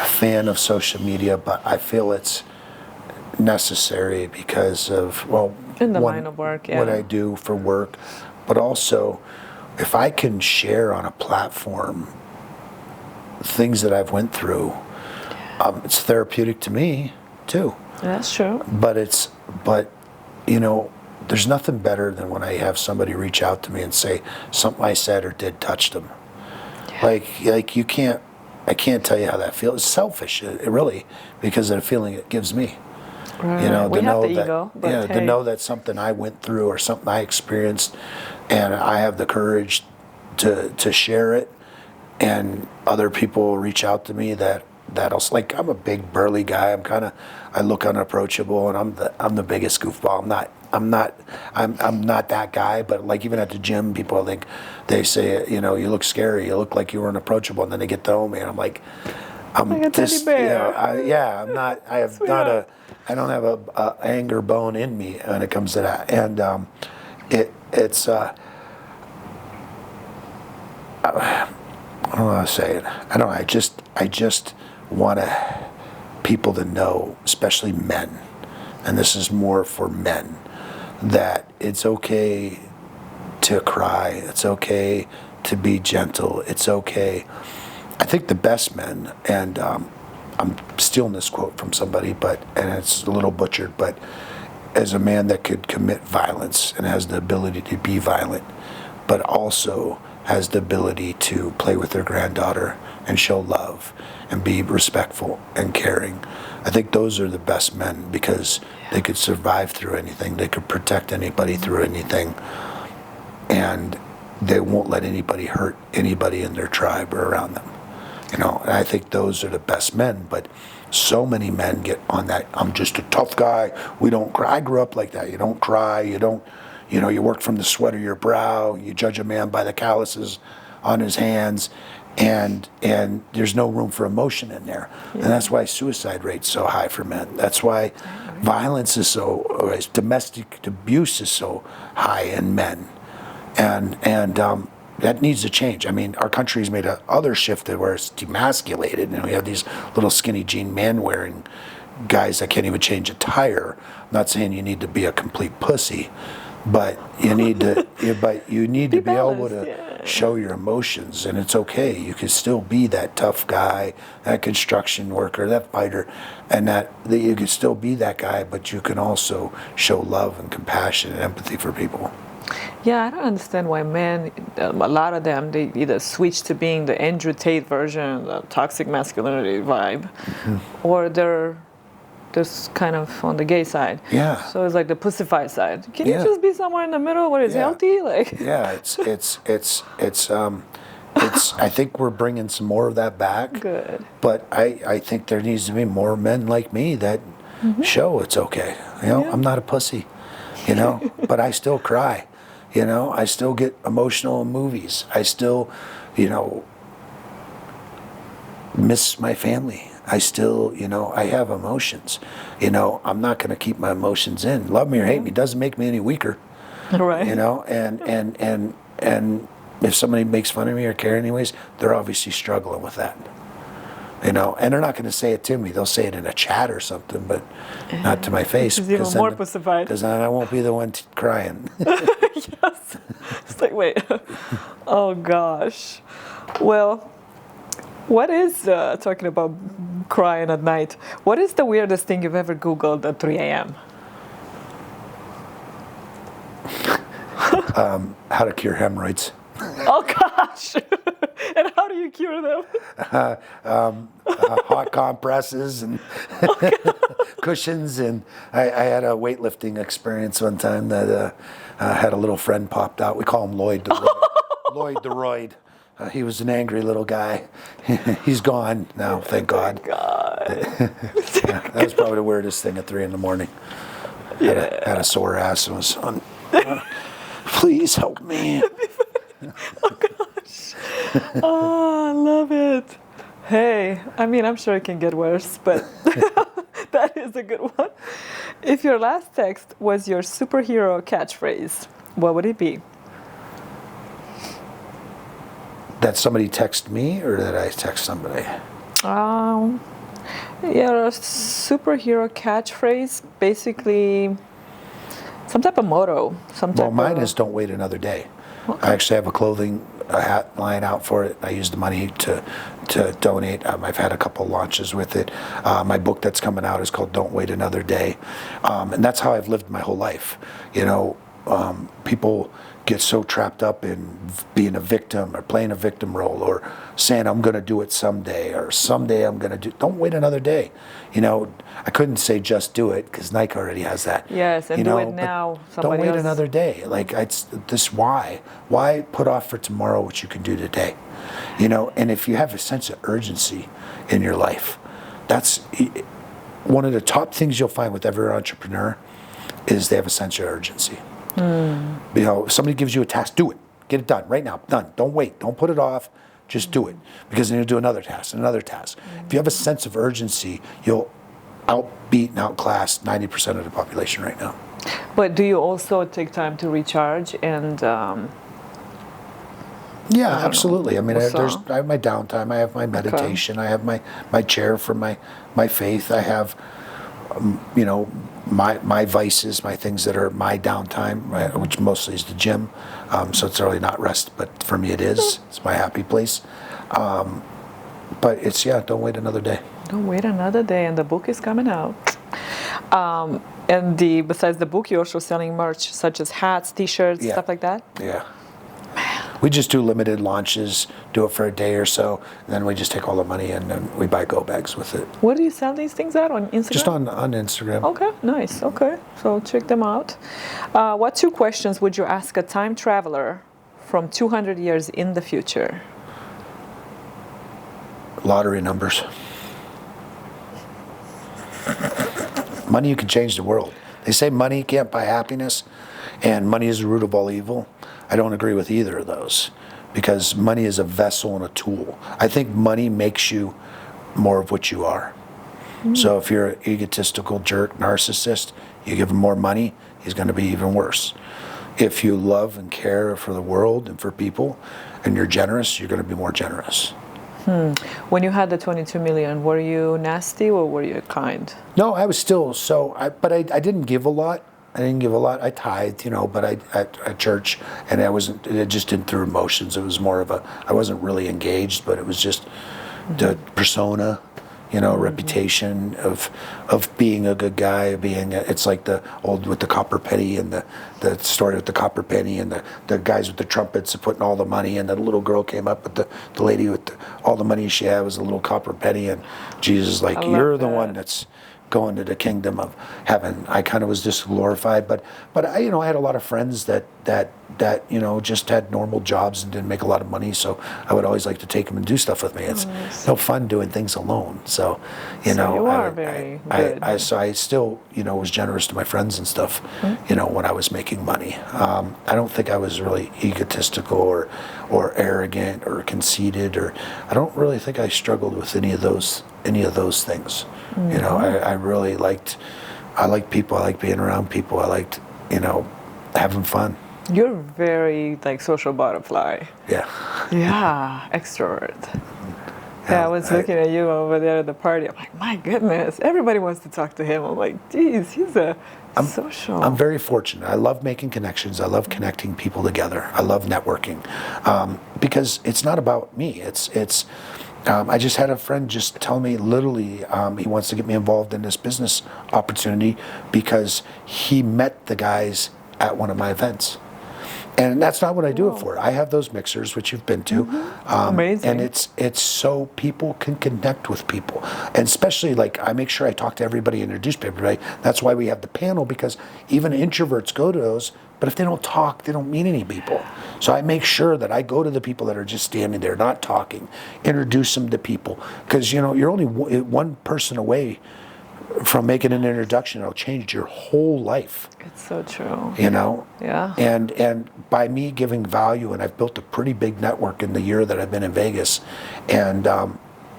fan of social media, but I feel it's necessary because of In the one, line of work, what yeah. I do for work, but also if I can share on a platform things that I've went through, it's therapeutic to me too. That's true. But you know, there's nothing better than when I have somebody reach out to me and say something I said or did touched them. Like I can't tell you how that feels. It's selfish, it really, because of the feeling it gives me. Right. You know, We to have know the that, ego, but yeah, to hey. know that something I went through or something I experienced, and I have the courage to share it, and other people reach out to me that'll, like, I'm a big burly guy. I look unapproachable, and I'm the biggest goofball. I'm not that guy, but like even at the gym, people think they say, you know, you look scary. You look like you were unapproachable, and then they get to know me, and I'm like, I'm Like a teddy this, bear. I'm not. I have not a. I don't have a anger bone in me when it comes to that, and it's. I don't know how to say it. I don't know. I just want people to know, especially men, and this is more for men, that it's okay to cry. It's okay to be gentle. It's okay. I think the best men, and I'm stealing this quote from somebody, and it's a little butchered, but as a man that could commit violence and has the ability to be violent, but also has the ability to play with their granddaughter and show love and be respectful and caring. I think those are the best men because they could survive through anything. They could protect anybody through anything. And they won't let anybody hurt anybody in their tribe or around them. You know, and I think those are the best men, but so many men get on that, I'm just a tough guy, we don't cry. I grew up like that. You don't cry, you work from the sweat of your brow, you judge a man by the calluses on his hands, and there's no room for emotion in there. Yeah. And that's why suicide rate's so high for men. That's why violence is domestic abuse is so high in men. And that needs to change. I mean, our country's made a other shift where it's demasculated, and we have these little skinny jean men wearing guys that can't even change a tire. I'm not saying you need to be a complete pussy, but you need to. You need to be able to show your emotions, and it's okay. You can still be that tough guy, that construction worker, that fighter, and that you can still be that guy, but you can also show love and compassion and empathy for people. Yeah, I don't understand why men, a lot of them, they either switch to being the Andrew Tate version, the toxic masculinity vibe, or they're just kind of on the gay side. Yeah. So it's like the pussified side. Can you just be somewhere in the middle where it's healthy? Like. Yeah, it's. I think we're bringing some more of that back. Good. But I think there needs to be more men like me that show it's okay. You know, I'm not a pussy. You know, but I still cry. You know, I still get emotional in movies. I still, miss my family. I still, I have emotions. I'm not going to keep my emotions in. Love me or hate me doesn't make me any weaker. Right. And if somebody makes fun of me or care anyways, they're obviously struggling with that. And they're not going to say it to me. They'll say it in a chat or something, but not to my face. It's even more pussified. Because then I won't be the one crying. Yes. It's like, wait. Oh, gosh. Well, what is, talking about crying at night, what is the weirdest thing you've ever Googled at 3 a.m.? How to cure hemorrhoids. Oh gosh! And how do you cure them? Hot compresses and cushions, and I had a weightlifting experience one time that had a little friend popped out. We call him Lloyd. Lloyd the Roid. He was an angry little guy. He's gone now, thank God. That was probably the weirdest thing at 3 a.m. Had a sore ass and was on. Please help me. Oh gosh. Oh, I love it. Hey, I mean, I'm sure it can get worse, but that is a good one. If your last text was your superhero catchphrase, what would it be? That somebody text me, or that I text somebody? Yeah, a superhero catchphrase, basically some type of motto. Well, mine is "Don't wait another day." Okay. I actually have a hat line out for it. I use the money to donate. I've had a couple launches with it. My book that's coming out is called "Don't Wait Another Day," and that's how I've lived my whole life. You know, people get so trapped up in being a victim or playing a victim role or saying I'm going to do it someday or someday I'm going to do. Don't wait another day. You know, I couldn't say just do it because Nike already has that. Yes, and do it now. Don't wait another day. Like it's this. Why put off for tomorrow what you can do today? You know, and if you have a sense of urgency in your life, that's one of the top things you'll find with every entrepreneur is they have a sense of urgency. You know, if somebody gives you a task, do it. Get it done right now. Done. Don't wait. Don't put it off. Just do it. Because then you'll do another task and another task. If you have a sense of urgency, you'll outbeat and outclass 90% of the population right now. But do you also take time to recharge and? Yeah, absolutely. I mean, I have my downtime. I have my meditation. Okay. I have my chair for my faith. I have, you know, my vices, my things that are my downtime, right, which mostly is the gym. So it's really not rest, but for me it is. It's my happy place. But it's, don't wait another day. Don't wait another day, and the book is coming out. And besides the book, you're also selling merch such as hats, T-shirts, stuff like that? Yeah. We just do limited launches, do it for a day or so, and then we just take all the money and then we buy go bags with it. Where do you sell these things at? On Instagram? Just on Instagram. Okay, nice. Okay, so check them out. What 2 questions would you ask a time traveler from 200 years in the future? Lottery numbers. Money, you can change the world. They say money can't buy happiness, and money is the root of all evil. I don't agree with either of those because money is a vessel and a tool. I think money makes you more of what you are. So if you're an egotistical jerk, narcissist, you give him more money, he's going to be even worse. If you love and care for the world and for people and you're generous, you're going to be more generous. When you had the 22 million, were you nasty or were you kind? No, I was still but I didn't give a lot. I tithed, you know, but at church, and it just didn't through emotions. It was more of I wasn't really engaged, but it was just the persona, you know, reputation of being a good guy, it's like the old with the copper penny and the story with the copper penny and the guys with the trumpets putting all the money, and the little girl came up with the lady with all the money she had was a little copper penny, and Jesus is like, you're the one that's going to the kingdom of heaven. I kind of was just glorified, but I, you know, I had a lot of friends that you know just had normal jobs and didn't make a lot of money, so I would always like to take them and do stuff with me. It's no fun doing things alone. So, you know, you are very good. So I still, you know, was generous to my friends and stuff. You know, when I was making money, I don't think I was really egotistical or arrogant or conceited, or I don't really think I struggled with any of those things. You know, I really liked people. I liked being around people. I liked, you know, having fun. You're very like social butterfly. Yeah. Yeah, extrovert. Yeah, I was looking at you over there at the party. I'm like, my goodness, everybody wants to talk to him. I'm like, geez, he's social. I'm very fortunate. I love making connections. I love connecting people together. I love networking because it's not about me. It's. I just had a friend just tell me literally he wants to get me involved in this business opportunity because he met the guys at one of my events. And that's not what I do it for. I have those mixers, which you've been to. Amazing. And it's so people can connect with people. And especially, like, I make sure I talk to everybody, introduce everybody. That's why we have the panel, because even introverts go to those, but if they don't talk, they don't meet any people. So I make sure that I go to the people that are just standing there, not talking, introduce them to people. Because, you know, you're only one person away from making an introduction. It'll change your whole life. It's so true. You know? Yeah. And by me giving value, and I've built a pretty big network in the year that I've been in Vegas, and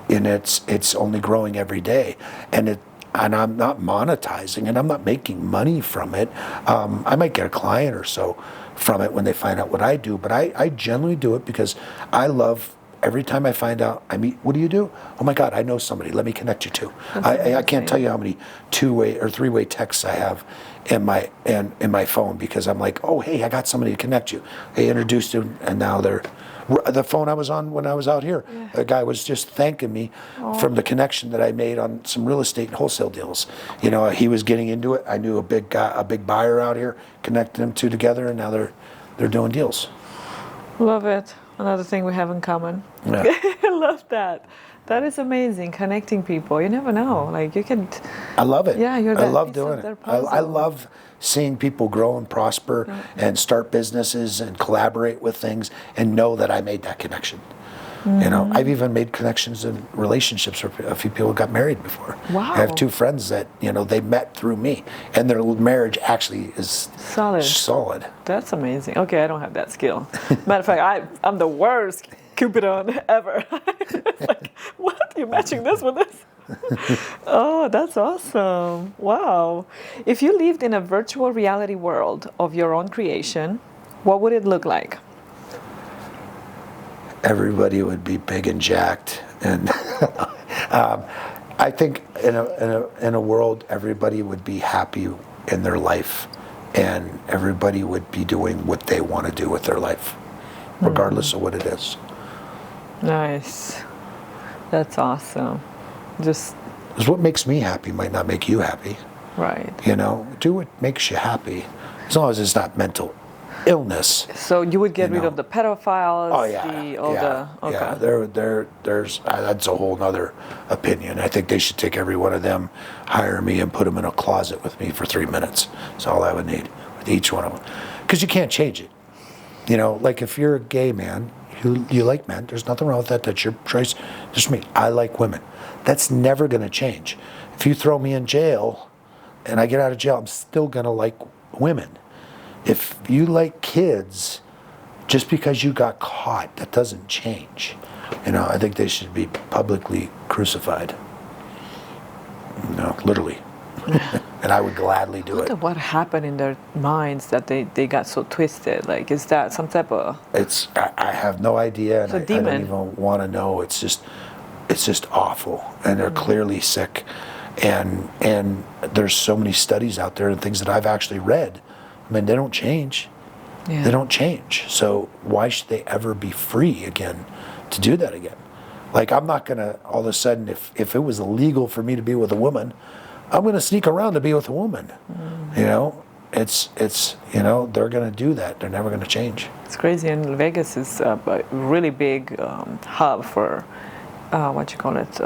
it's only growing every day, and I'm not monetizing, and I'm not making money from it. I might get a client or so from it when they find out what I do, but I generally do it because I love. Every time I find out, I meet, what do you do? Oh my God, I know somebody. Let me connect you to. I can't tell you how many 2-way or 3-way texts I have in my phone, because I'm like, oh hey, I got somebody to connect you. They introduced you, and now they're the phone I was on when I was out here. Yeah. The guy was just thanking me from the connection that I made on some real estate and wholesale deals. You know, he was getting into it. I knew a big buyer out here, connected them two together, and now they're doing deals. Love it. Another thing we have in common. Yeah. I love that. That is amazing. Connecting people. You never know. Like, you can. I love it. Yeah, you're I that love piece doing of their it. I puzzle. love seeing people grow and prosper and start businesses and collaborate with things and know that I made that connection. You know, I've even made connections in relationships where a few people got married before. Wow. I have two friends that, you know, they met through me, and their marriage actually is solid. That's amazing. Okay, I don't have that skill. Matter of fact, I'm the worst Cupidon ever. Like, what? You're matching this with this? Oh, that's awesome. Wow. If you lived in a virtual reality world of your own creation, what would it look like? Everybody would be big and jacked, and I think in a world, everybody would be happy in their life, and everybody would be doing what they want to do with their life, regardless of what it is. Nice. That's awesome. Just Because what makes me happy might not make you happy. right. You know, do what makes you happy, as long as it's not mental illness. So you would get You rid know. of the pedophiles, Oh yeah, there's that's a whole nother opinion. I think they should take every one of them, hire me, and put them in a closet with me for 3 minutes. That's all I would need with each one of them, because you can't change it. You know, like if you're a gay man, you like men. There's nothing wrong with that. That's your choice. Just me. I like women. That's never going to change. If you throw me in jail, and I get out of jail, I'm still going to like women. If you like kids, just because you got caught, that doesn't change. You know, I think they should be publicly crucified. No, literally. And I would gladly do it. What happened in their minds that they got so twisted? Like, is that some type of... I have no idea, and It's a I don't demon. even want to know. It's just awful, and they're clearly sick. And there's so many studies out there and things that I've actually read. I mean, they don't change. Yeah. They don't change. So why should they ever be free again to do that again? Like, I'm not going to, all of a sudden, if it was illegal for me to be with a woman, I'm going to sneak around to be with a woman. You know, it's you know, they're going to do that. They're never going to change. It's crazy, and Vegas is a really big hub for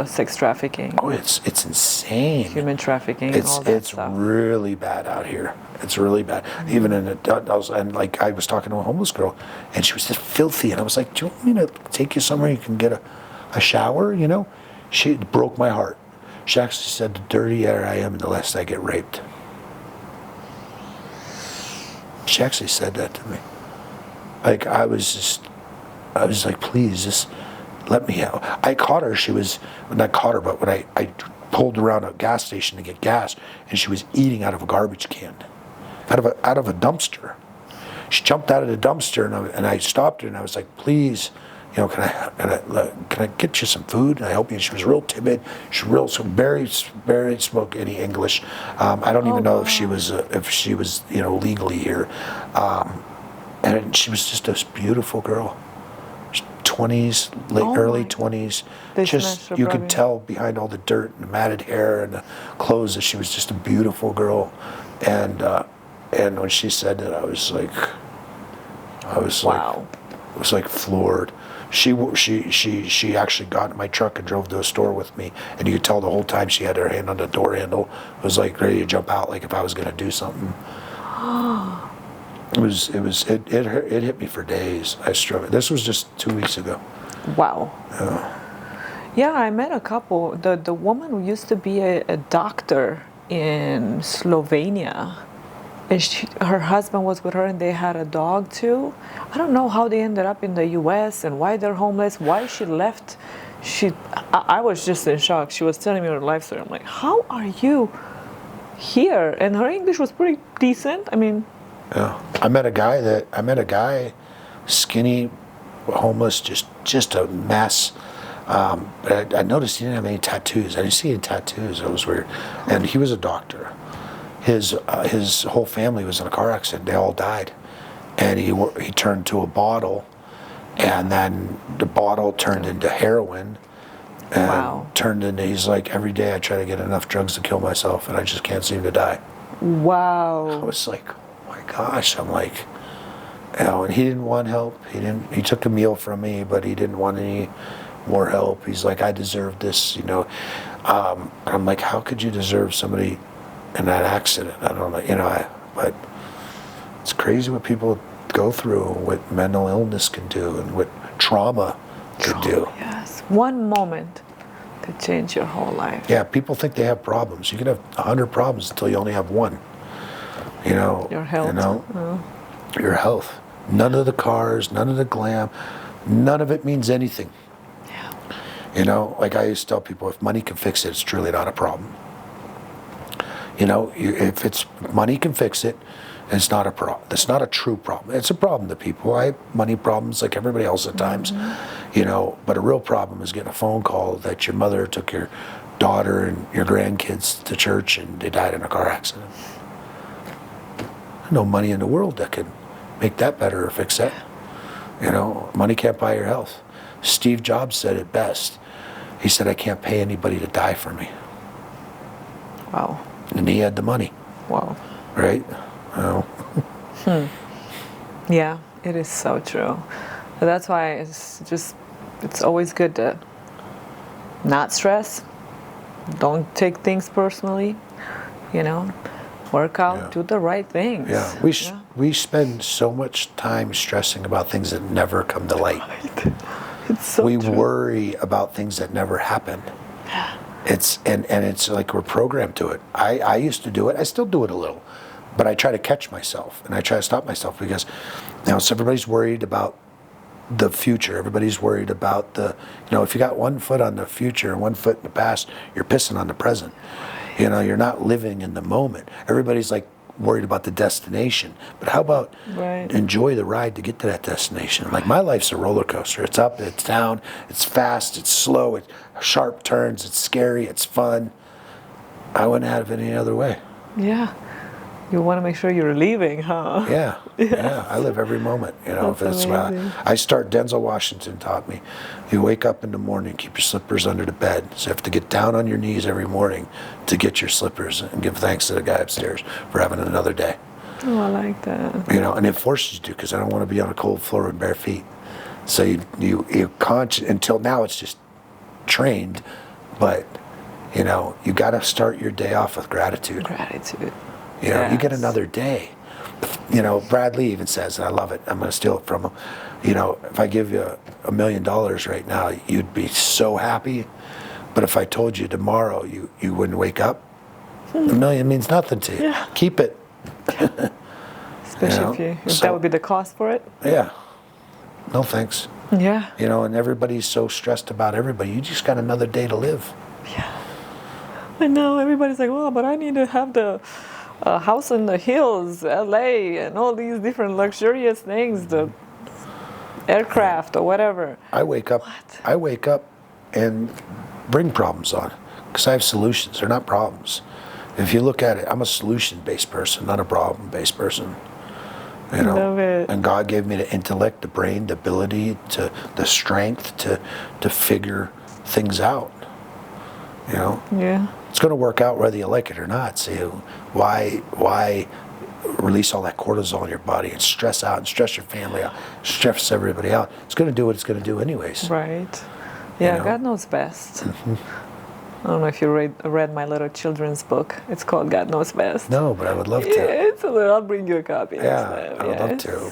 sex trafficking, Oh, it's insane. human trafficking, and all that It's stuff. really bad out here. It's really bad. Even in I was talking to a homeless girl, and she was just filthy, and I was like, "Do you want me to take you somewhere you can get a shower?" You know, she broke my heart. She actually said, "The dirtier I am, the less I get raped." She actually said that to me. Like, I was like, please, just let me out. I caught her. She was, not caught her, but when I pulled her around a gas station to get gas, and she was eating out of a garbage can, out of a dumpster. She jumped out of the dumpster, and I stopped her, and I was like, please, you know, can I get you some food? And I help you. And she was real timid. She was very spoke any English. I don't even know if she was you know, legally here. And she was just this beautiful girl. 20s, early 20s. They Just, smashed her you brother. could tell behind all the dirt and the matted hair and the clothes that she was just a beautiful girl. And when she said that, I was like, I was Wow. like floored. She actually got in my truck and drove to a store with me, and you could tell the whole time she had her hand on the door handle. It was like ready to jump out, like if I was going to do something. It hit me for days. I struggled. This was just 2 weeks ago. Wow. Yeah, I met a couple. The woman who used to be a doctor in Slovenia, and her husband was with her, and they had a dog too. I don't know how they ended up in the U.S. and why they're homeless, why she left. I was just in shock. She was telling me her life story. I'm like, how are you here? And her English was pretty decent. I mean, yeah. I met a guy, skinny, homeless, just a mess. But I noticed he didn't have any tattoos. I didn't see any tattoos. It was weird. And he was a doctor. His whole family was in a car accident. They all died. And he turned to a bottle, and then the bottle turned into heroin. And wow. Turned into, he's like, every day I try to get enough drugs to kill myself, and I just can't seem to die. Wow. I was like, oh my gosh. I'm like, and he didn't want help. He took a meal from me, but he didn't want any more help. He's like, I deserve this, I'm like, how could you deserve somebody in that accident? I don't know, but it's crazy what people go through, what mental illness can do, and what trauma could do. Yes, one moment could change your whole life. Yeah, people think they have problems. You can have 100 problems until you only have one. Your health. Your health. None of the cars, none of the glam, none of it means anything. Like I used to tell people, if money can fix it, it's truly not a problem. If it's money can fix it, it's not a problem. It's not a true problem. It's a problem to people. I have money problems like everybody else at times, but a real problem is getting a phone call that your mother took your daughter and your grandkids to church and they died in a car accident. There's no money in the world that can make that better or fix that. Money can't buy your health. Steve Jobs said it best. He said, I can't pay anybody to die for me. Wow. And he had the money. Wow. Right? Yeah, it is so true. But that's why it's always good to not stress. Don't take things personally. Work out, do the right things. Yeah. We spend so much time stressing about things that never come to light. Right. It's so we true. worry about things that never happen. Yeah. It's like we're programmed to it. I used to do it. I still do it a little, but I try to catch myself and I try to stop myself because so everybody's worried about the future. Everybody's worried about if you got one foot on the future and one foot in the past, you're pissing on the present. You're not living in the moment. Everybody's like worried about the destination, but how about enjoy the ride to get to that destination? Like my life's a roller coaster. It's up, it's down, it's fast, it's slow, it's sharp turns, it's scary, it's fun. I wouldn't have it any other way. Yeah. You want to make sure you're leaving, huh? Yeah. I live every moment. That's if it's Denzel Washington taught me, you wake up in the morning, keep your slippers under the bed. So you have to get down on your knees every morning to get your slippers and give thanks to the guy upstairs for having another day. Oh, I like that. And it forces you to, because I don't want to be on a cold floor with bare feet. So you until now it's just trained, but you got to start your day off with gratitude. Gratitude. You get another day. Brad Lee even says, and I love it, I'm going to steal it from him, if I give you $1 million right now, you'd be so happy. But if I told you tomorrow you wouldn't wake up, $1 million means nothing to you. Yeah. Keep it. Especially if that would be the cost for it. Yeah. No thanks. Yeah. And everybody's so stressed about everybody. You just got another day to live. Yeah. I know. Everybody's like, well, but I need to have the house in the hills, LA, and all these different luxurious things, the aircraft or whatever. I wake up and bring problems on because I have solutions. They're not problems. If you look at it, I'm a solution-based person, not a problem-based person. Love it. And God gave me the intellect, the brain, the ability, the strength to figure things out. Yeah. It's going to work out whether you like it or not. See, why release all that cortisol in your body and stress out and stress your family out, stress everybody out. It's going to do what it's going to do anyways. Right. Yeah, know? God knows best. I don't know if you read my little children's book. It's called God Knows Best. No, but I would love to. Yeah, it's a little, I'll bring you a copy. Yeah, I would love to.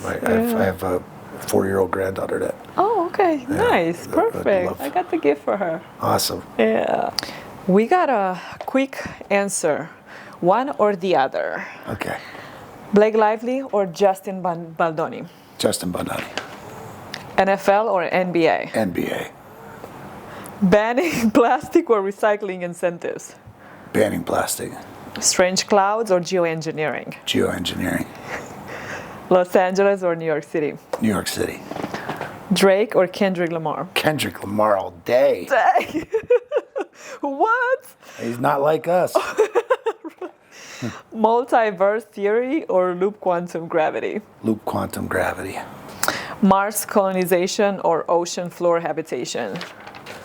I have a 4-year-old granddaughter that. Oh, okay. Yeah, Nice. Perfect. I got the gift for her. Awesome. Yeah. We got a quick answer. One or the other. Okay. Blake Lively or Justin Baldoni? Justin Baldoni. NFL or NBA? NBA. Banning plastic or recycling incentives? Banning plastic. Strange clouds or geoengineering? Geoengineering. Los Angeles or New York City? New York City. Drake or Kendrick Lamar? Kendrick Lamar all day. Dang. What? He's not like us. Multiverse theory or loop quantum gravity? Loop quantum gravity. Mars colonization or ocean floor habitation?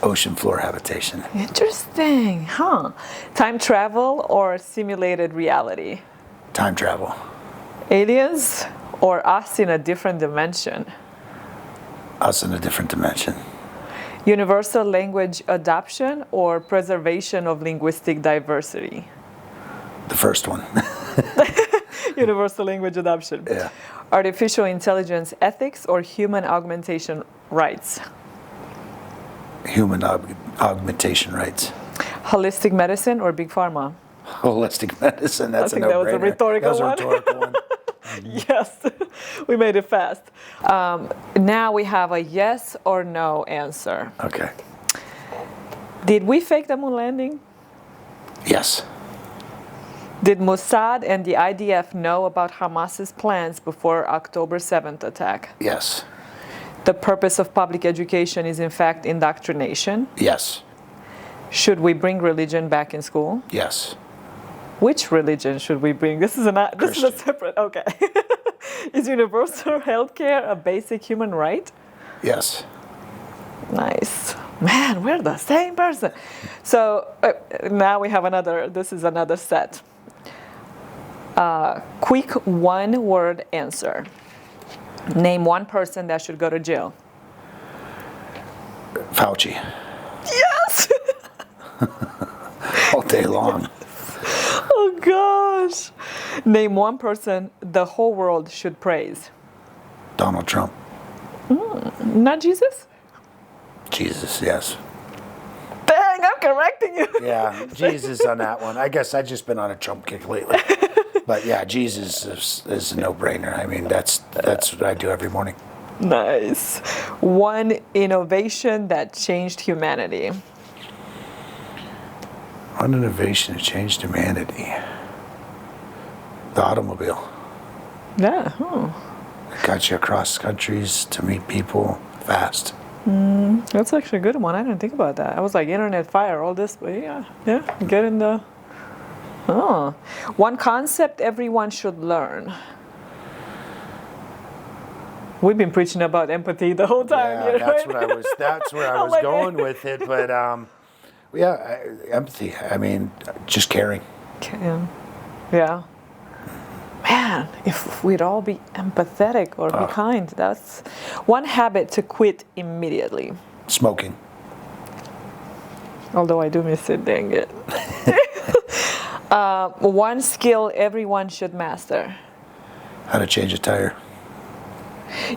Ocean floor habitation. Interesting, huh? Time travel or simulated reality? Time travel. Aliens or us in a different dimension? Us in a different dimension. Universal language adoption or preservation of linguistic diversity? The first one. Universal language adoption. Yeah. Artificial intelligence ethics or human augmentation rights? Human augmentation rights. Holistic medicine or big pharma? Holistic medicine. That's I think a that was a no-brainer. rhetorical That was a rhetorical one. Yes, we made it fast. Now we have a yes or no answer. Okay. Did we fake the moon landing? Yes. Did Mossad and the IDF know about Hamas's plans before October 7th attack? Yes. The purpose of public education is in fact indoctrination. Yes. Should we bring religion back in school? Yes. Which religion should we bring? This is a Christian. separate. Okay. Is universal health care a basic human right? Yes. Nice. Man, we're the same person. So now we have another. This is another set. Quick one-word answer. Name one person that should go to jail. Fauci. Yes! All day long. Oh gosh. Name one person the whole world should praise. Donald Trump. Not Jesus? Jesus, yes. Dang, I'm correcting you. Yeah, Jesus on that one. I guess I've just been on a Trump kick lately. But yeah, Jesus is a no-brainer. I mean, that's what I do every morning. Nice. One innovation that changed humanity. One innovation that changed humanity. The automobile. Yeah. It got you across countries to meet people fast. That's actually a good one. I didn't think about that. I was like, internet fire, all this, but yeah, get in the... Oh. One concept everyone should learn. We've been preaching about empathy the whole time. Yeah, here, that's right? where I was like, going with it. But empathy. I mean, just caring. Yeah. Man, if we'd all be empathetic or be kind, that's one habit to quit immediately. Smoking. Although I do miss it, dang it. One skill everyone should master. How to change a tire.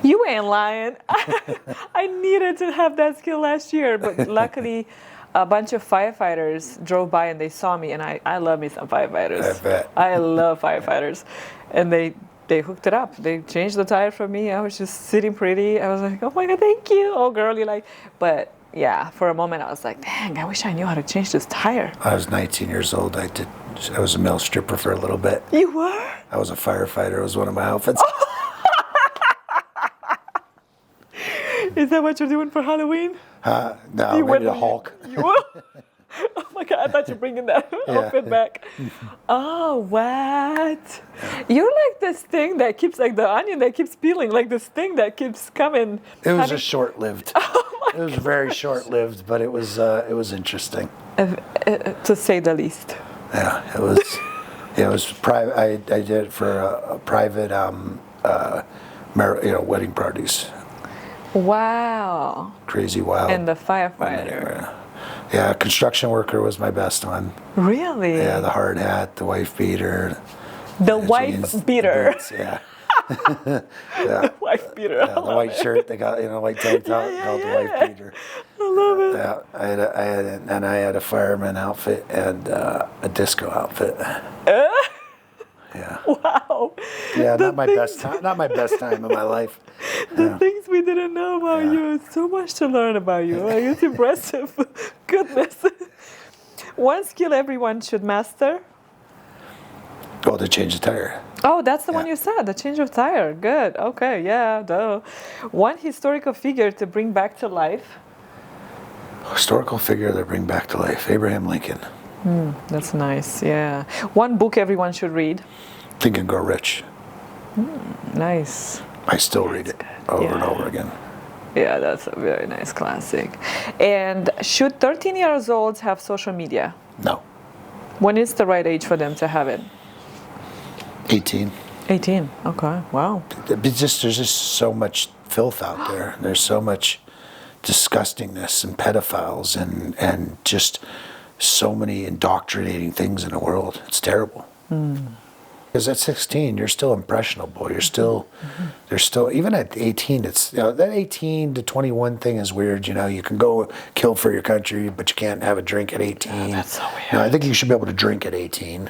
You ain't lying. I needed to have that skill last year, but luckily a bunch of firefighters drove by and they saw me, and I love me some firefighters. I bet. I love firefighters. And they hooked it up. They changed the tire for me. I was just sitting pretty. I was like, oh my God, thank you. All girly like. But yeah, for a moment I was like, dang, I wish I knew how to change this tire. I was 19 years old. I was a male stripper for a little bit. You were? I was a firefighter. It was one of my outfits. Is that what you're doing for Halloween? No, You maybe the Hulk. You will? Oh my God, I thought you were bringing that outfit back. Oh, what? You're like this thing that keeps, like the onion that keeps peeling, like this thing that keeps coming. It was just short-lived. It was very short-lived, but it was interesting. To say the least. Yeah, it was. It was private. I did it for a private, wedding parties. Wow. Crazy wild. And the firefighter. Yeah, construction worker was my best one. Really? Yeah, the hard hat, the wife beater. The wife jeans, beater. Boots, yeah. The wife beater. Yeah, the white shirt they got, white tank top called the wife beater. I love it. Yeah, I had a fireman outfit and a disco outfit. Yeah. Wow. Yeah, not my best time. Not my best time in my life. The things we didn't know about you. So much to learn about you. Like, it's impressive. Goodness. One skill everyone should master. Oh, to change the tire. Oh, that's the one you said, the change of tire. Good. Okay, yeah, duh. One historical figure to bring back to life. Historical figure that bring back to life. Abraham Lincoln. That's nice, yeah. One book everyone should read. Think and Grow Rich. Nice. I still read it over and over again. Yeah, that's a very nice classic. And should 13 years olds have social media? No. When is the right age for them to have it? 18. 18, okay, wow. There's just so much filth out there. There's so much disgustingness and pedophiles and just so many indoctrinating things in the world. It's terrible. Because at 16, you're still impressionable. You're still, there's still, even at 18, it's, that 18 to 21 thing is weird. You can go kill for your country, but you can't have a drink at 18. Oh, that's so weird. I think you should be able to drink at 18.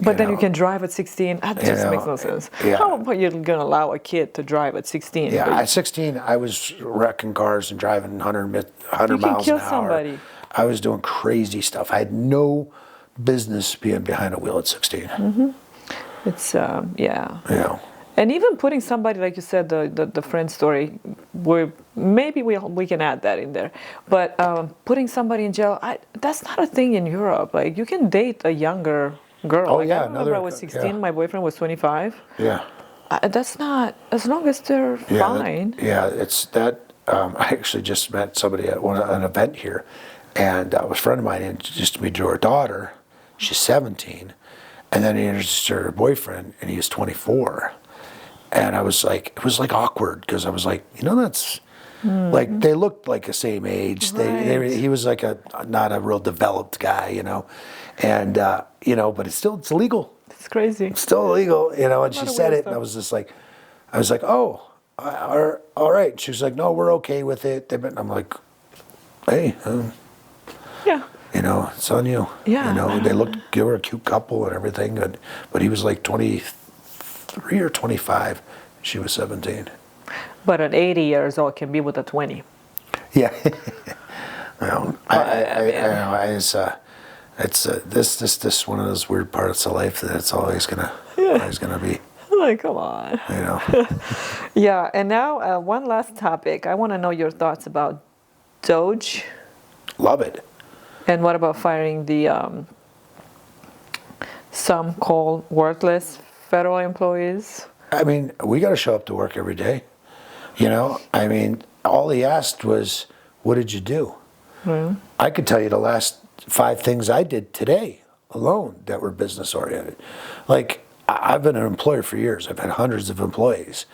But then you can drive at 16. That just makes no sense. Yeah. How are you going to allow a kid to drive at 16? Yeah, at 16, I was wrecking cars and driving 100 you miles can kill an hour. somebody. I was doing crazy stuff. I had no business being behind a wheel at 16. It's, yeah. Yeah. And even putting somebody, like you said, the friend story, where maybe we can add that in there. But putting somebody in jail, that's not a thing in Europe. Like, you can date a younger girl. Oh, like, yeah. I remember I was 16, my boyfriend was 25. Yeah. That's not, as long as they're fine. It's that. I actually just met somebody at an event here, and a friend of mine introduced me to her daughter. She's 17, and then he introduced her boyfriend, and he was 24. And I was like, it was like awkward because I was like, that's like they looked like the same age. Right. He was like not a real developed guy, and but it's illegal. It's crazy. It's still illegal, and she said it, and I was just like, oh, all right. And she was like, no, we're okay with it. And I'm like, hey, Yeah. it's on you. Yeah. They were a cute couple and everything, but he was like 23 or 25. She was 17. But at 80 years old, can be with a 20. Yeah. It's this one of those weird parts of life that it's always gonna be. Like, come on. Yeah, and now one last topic. I want to know your thoughts about Doge. Love it. And what about firing the some call worthless federal employees? I mean, we got to show up to work every day. All he asked was, what did you do? I could tell you the last 5 things I did today alone that were business oriented. Like, I've been an employer for years. I've had hundreds of employees.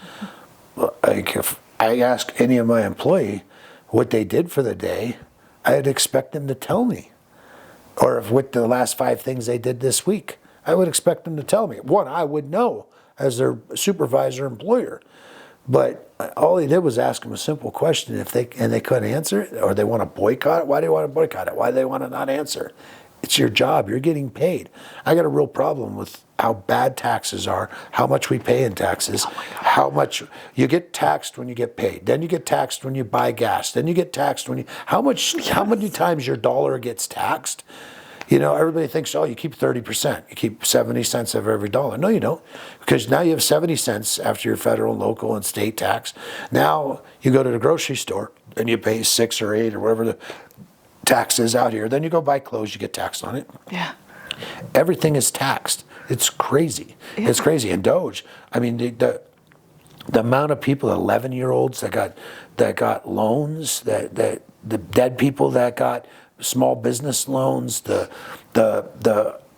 Like, if I ask any of my employee what they did for the day, I'd expect them to tell me. Or if what the last 5 things they did this week, I would expect them to tell me. One, I would know as their supervisor employer. But all he did was ask them a simple question. If they couldn't answer it, or they want to boycott it, why do they want to boycott it? Why do they want to not answer? It's your job. You're getting paid. I got a real problem with how bad taxes are, how much we pay in taxes, how much you get taxed when you get paid. Then you get taxed when you buy gas. Then you get taxed when how many times your dollar gets taxed? Everybody thinks, oh, you keep 30%. You keep 70 cents of every dollar. No, you don't. Because now you have 70 cents after your federal, local, and state tax. Now you go to the grocery store and you pay 6 or 8 or whatever the tax is out here. Then you go buy clothes, you get taxed on it. Yeah. Everything is taxed. It's crazy. Yeah. It's crazy. And Doge, the amount of people, 11-year-olds that got loans, the dead people that got small business loans, the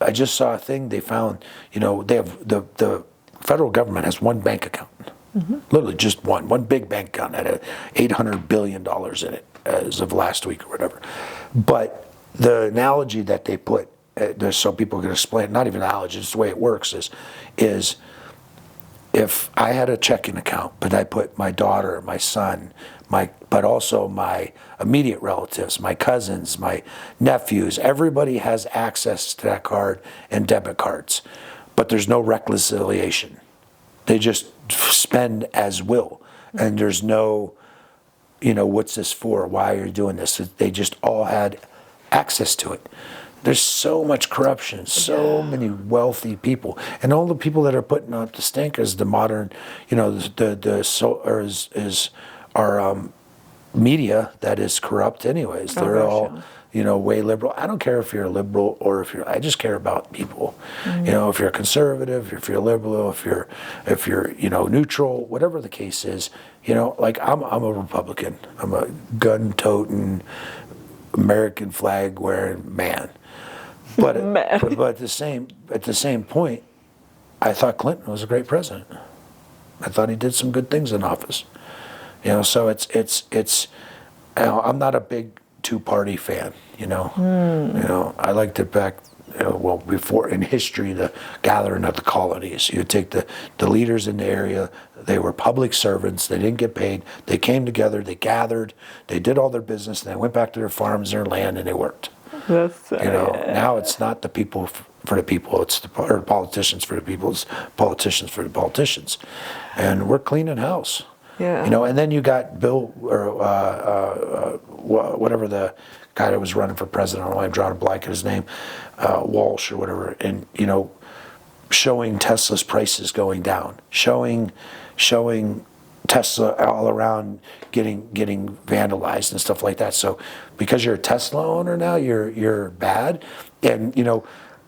I just saw a thing they found, they have the federal government has one bank account. Literally just one big bank account had $800 billion in it as of last week or whatever. But the analogy that they put, so people can explain, not even analogy, just the way it works is if I had a checking account, but I put my daughter, my son, but also my immediate relatives, my cousins, my nephews, everybody has access to that card and debit cards, but there's no reconciliation. They just spend as will, and there's no, what's this for? Why are you doing this? They just all had access to it. There's so much corruption, so many wealthy people, and all the people that are putting up the stink is the modern, our media that is corrupt anyways. They're all, way liberal. I don't care if you're a liberal or I just care about people. If you're a conservative, if you're a liberal, if you're neutral, whatever the case is, like I'm a Republican. I'm a gun-toting, American flag wearing man. But at the same point, I thought Clinton was a great president. I thought he did some good things in office. So it's I'm not a big two-party fan. I liked it back. Before in history, the gathering of the colonies. You take the leaders in the area. They were public servants. They didn't get paid. They came together. They gathered. They did all their business. And they went back to their farms, their land, and they worked. That's, Now it's not the people for the people. It's or politicians for the people. It's politicians for the politicians. And we're cleaning house. Yeah. And then you got Bill or whatever the guy that was running for president. I don't know why I'm drawing a blank at his name, Walsh or whatever, and showing Tesla's prices going down, showing Tesla all around getting vandalized and stuff like that. So because you're a Tesla owner now, you're bad. And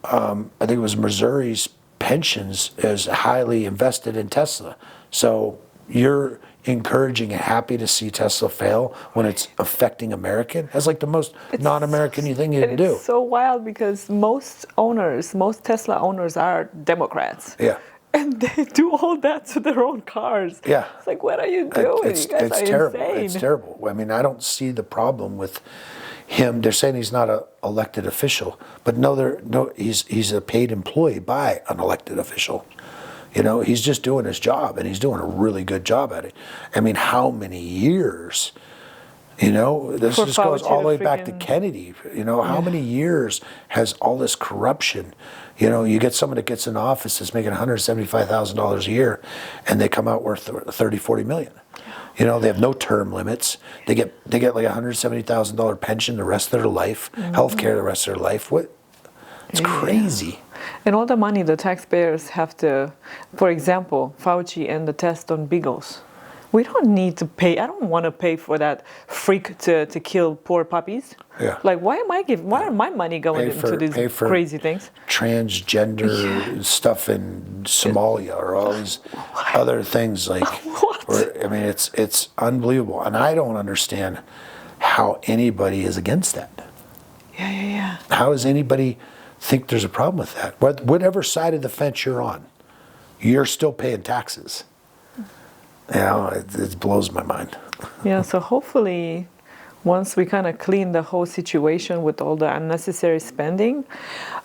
I think it was Missouri's pensions is highly invested in Tesla. So you're encouraging and happy to see Tesla fail when it's affecting American? That's like the most non-American thing you can do. It's so wild because most Tesla owners are Democrats. Yeah. And they do all that to their own cars. Yeah. It's like, what are you doing? It's terrible. Insane. It's terrible. I mean, I don't see the problem with him. They're saying he's not an elected official, but he's a paid employee by an elected official. He's just doing his job, and he's doing a really good job at it. I mean, how many years? This just goes all the way back to Kennedy. How many years has all this corruption? You get someone that gets in office that's making $175,000 a year, and they come out worth 30, 40 million. They have no term limits. They get like a $170,000 pension the rest of their life, health care the rest of their life. It's crazy. And all the money the taxpayers have to, for example, Fauci and the test on beagles. We don't need to pay. I don't want to pay for that freak to kill poor puppies. Yeah. Like, why are my money going into these crazy things? Transgender stuff in Somalia or all these other things like. It's unbelievable, and I don't understand how anybody is against that. Yeah. How does anybody think there's a problem with that? Whatever side of the fence you're on, you're still paying taxes. It blows my mind. Yeah, so hopefully once we kind of clean the whole situation with all the unnecessary spending.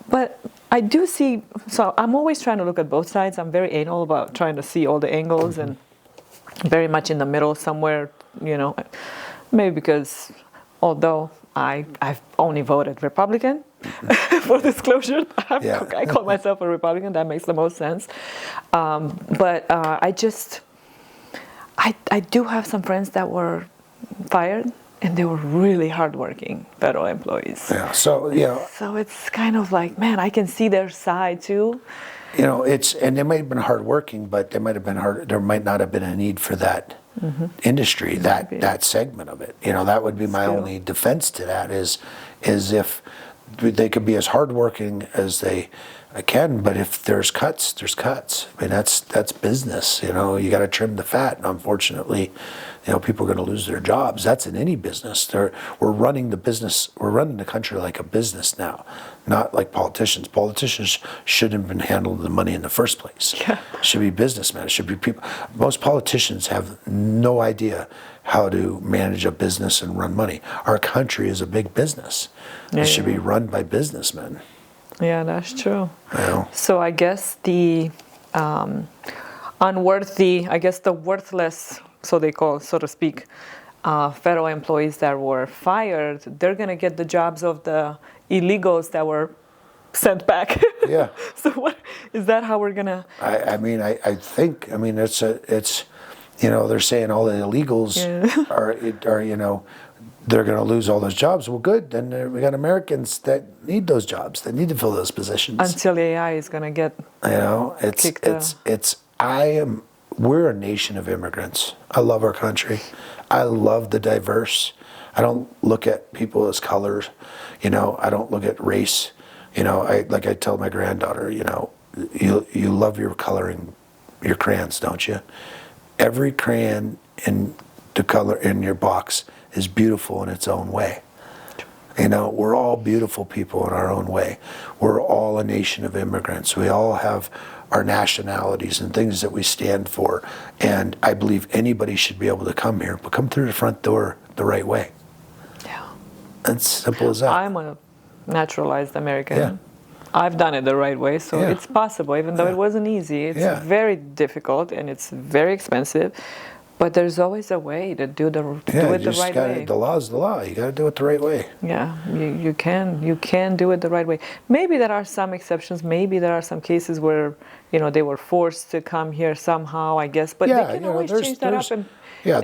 But I do see, so I'm always trying to look at both sides. I'm very anal about trying to see all the angles and very much in the middle somewhere, maybe because although I've only voted Republican, for disclosure, I call myself a Republican. That makes the most sense. But I do have some friends that were fired, and they were really hardworking federal employees. Yeah. So So it's kind of like, man, I can see their side too. And they might have been hardworking, but there might not have been a need for that industry, that segment of it. That would be my only defense to that is if they could be as hardworking as they can, but if there's cuts, there's cuts. I mean, that's business. You know, you got to trim the fat. And unfortunately, you know, people are going to lose their jobs. That's in any business. We're running the business. We're running the country like a business now, not like politicians. Politicians shouldn't have been handling the money in the first place. Yeah. It should be businessmen. It should be people. Most politicians have no idea how to manage a business and run money. Our country is a big business. It should be run by businessmen. Yeah, that's true. You know? So I guess the unworthy, I guess the worthless, so they call, so to speak, federal employees that were fired, they're going to get the jobs of the illegals that were sent back. Yeah. So what is that how we're going to... I mean, I think, I mean, it's, you know, they're saying all the illegals are, you know, they're going to lose all those jobs. Well, good. Then we got Americans that need those jobs. That need to fill those positions. Until AI is going to get... You know, we're a nation of immigrants. I love our country. I love the diverse. I don't look at people as colors. You know, I don't look at race. You know, I tell my granddaughter, you know, you love your coloring, your crayons, don't you? Every crayon in the color in your box is beautiful in its own way. You know, we're all beautiful people in our own way. We're all a nation of immigrants. We all have our nationalities and things that we stand for. And I believe anybody should be able to come here, but come through the front door the right way. Yeah. It's simple as that. I'm a naturalized American. Yeah. I've done it the right way, so it's possible, even though it wasn't easy. It's very difficult and it's very expensive. But there's always a way to do it the right way. The law is the law. You got to do it the right way. Yeah, you can do it the right way. Maybe there are some exceptions. Maybe there are some cases where, you know, they were forced to come here somehow, I guess. But they can always change that up.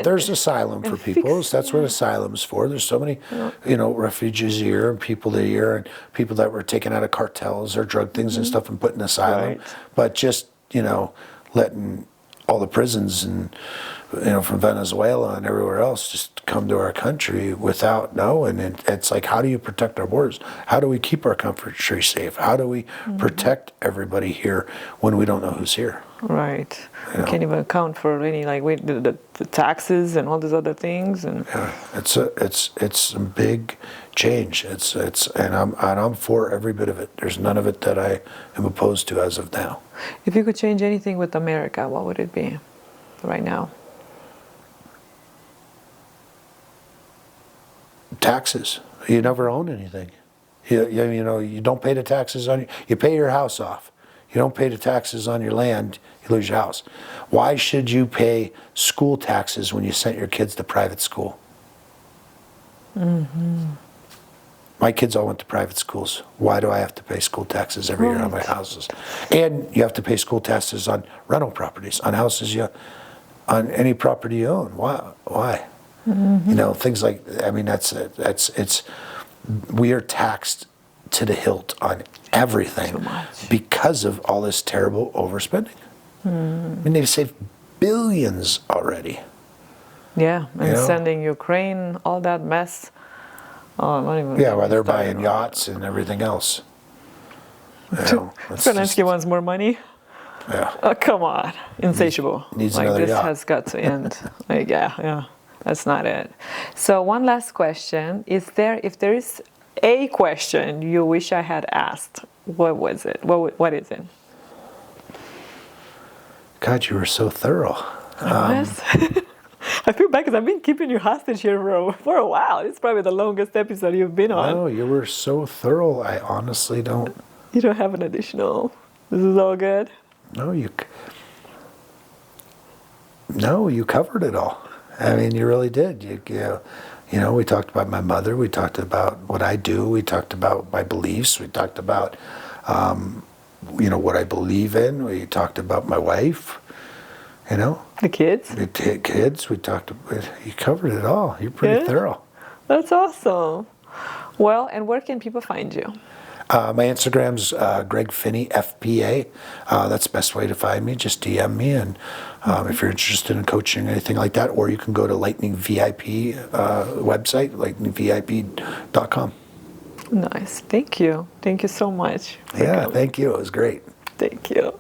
There's asylum for people. That's what asylum's for. There's so many, you know, refugees here and people that are here and people that were taken out of cartels or drug things and stuff and put in asylum. Right. But just, you know, letting all the prisons and, you know, from Venezuela and everywhere else just come to our country without knowing. And it's like, how do you protect our borders? How do we keep our country safe? How do we protect everybody here when we don't know who's here? Right. You know? Can't even account for any the taxes and all these other things. And it's some big change. And I'm for every bit of it. There's none of it that I am opposed to as of now. If you could change anything with America, what would it be right now? Taxes. You never own anything. You know, you don't pay the taxes on you pay your house off. You don't pay the taxes on your land, you lose your house. Why should you pay school taxes when you sent your kids to private school? My kids all went to private schools. Why do I have to pay school taxes every year on my houses? And you have to pay school taxes on rental properties, on houses on any property you own. Why? You know, things like, I mean, we are taxed to the hilt on everything because of all this terrible overspending. I mean, they've saved billions already. Yeah, and sending Ukraine all that mess. Oh, not even. Yeah, while they're buying yachts and everything else. Zelensky wants more money. Yeah. Oh, come on, insatiable. Needs another this yacht. has got to end. Yeah. That's not it. So one last question: if there is a question you wish I had asked, what was it? What is it? God, you were so thorough. Yes. I feel bad because I've been keeping you hostage here for a while. It's probably the longest episode you've been on. No, you were so thorough. I honestly don't. You don't have an additional. This is all good. No, you covered it all. I mean, you really did. You know, we talked about my mother. We talked about what I do. We talked about my beliefs. We talked about, you know, what I believe in. We talked about my wife. You know, the kids. We talked about. You covered it all. You're pretty thorough. That's awesome. Well, and where can people find you? My Instagram's Greg Finney, FPA. That's the best way to find me. Just DM me, and if you're interested in coaching or anything like that, or you can go to Lightning VIP website, lightningvip.com. Nice. Thank you. Thank you so much. Yeah, thank you. It was great. Thank you.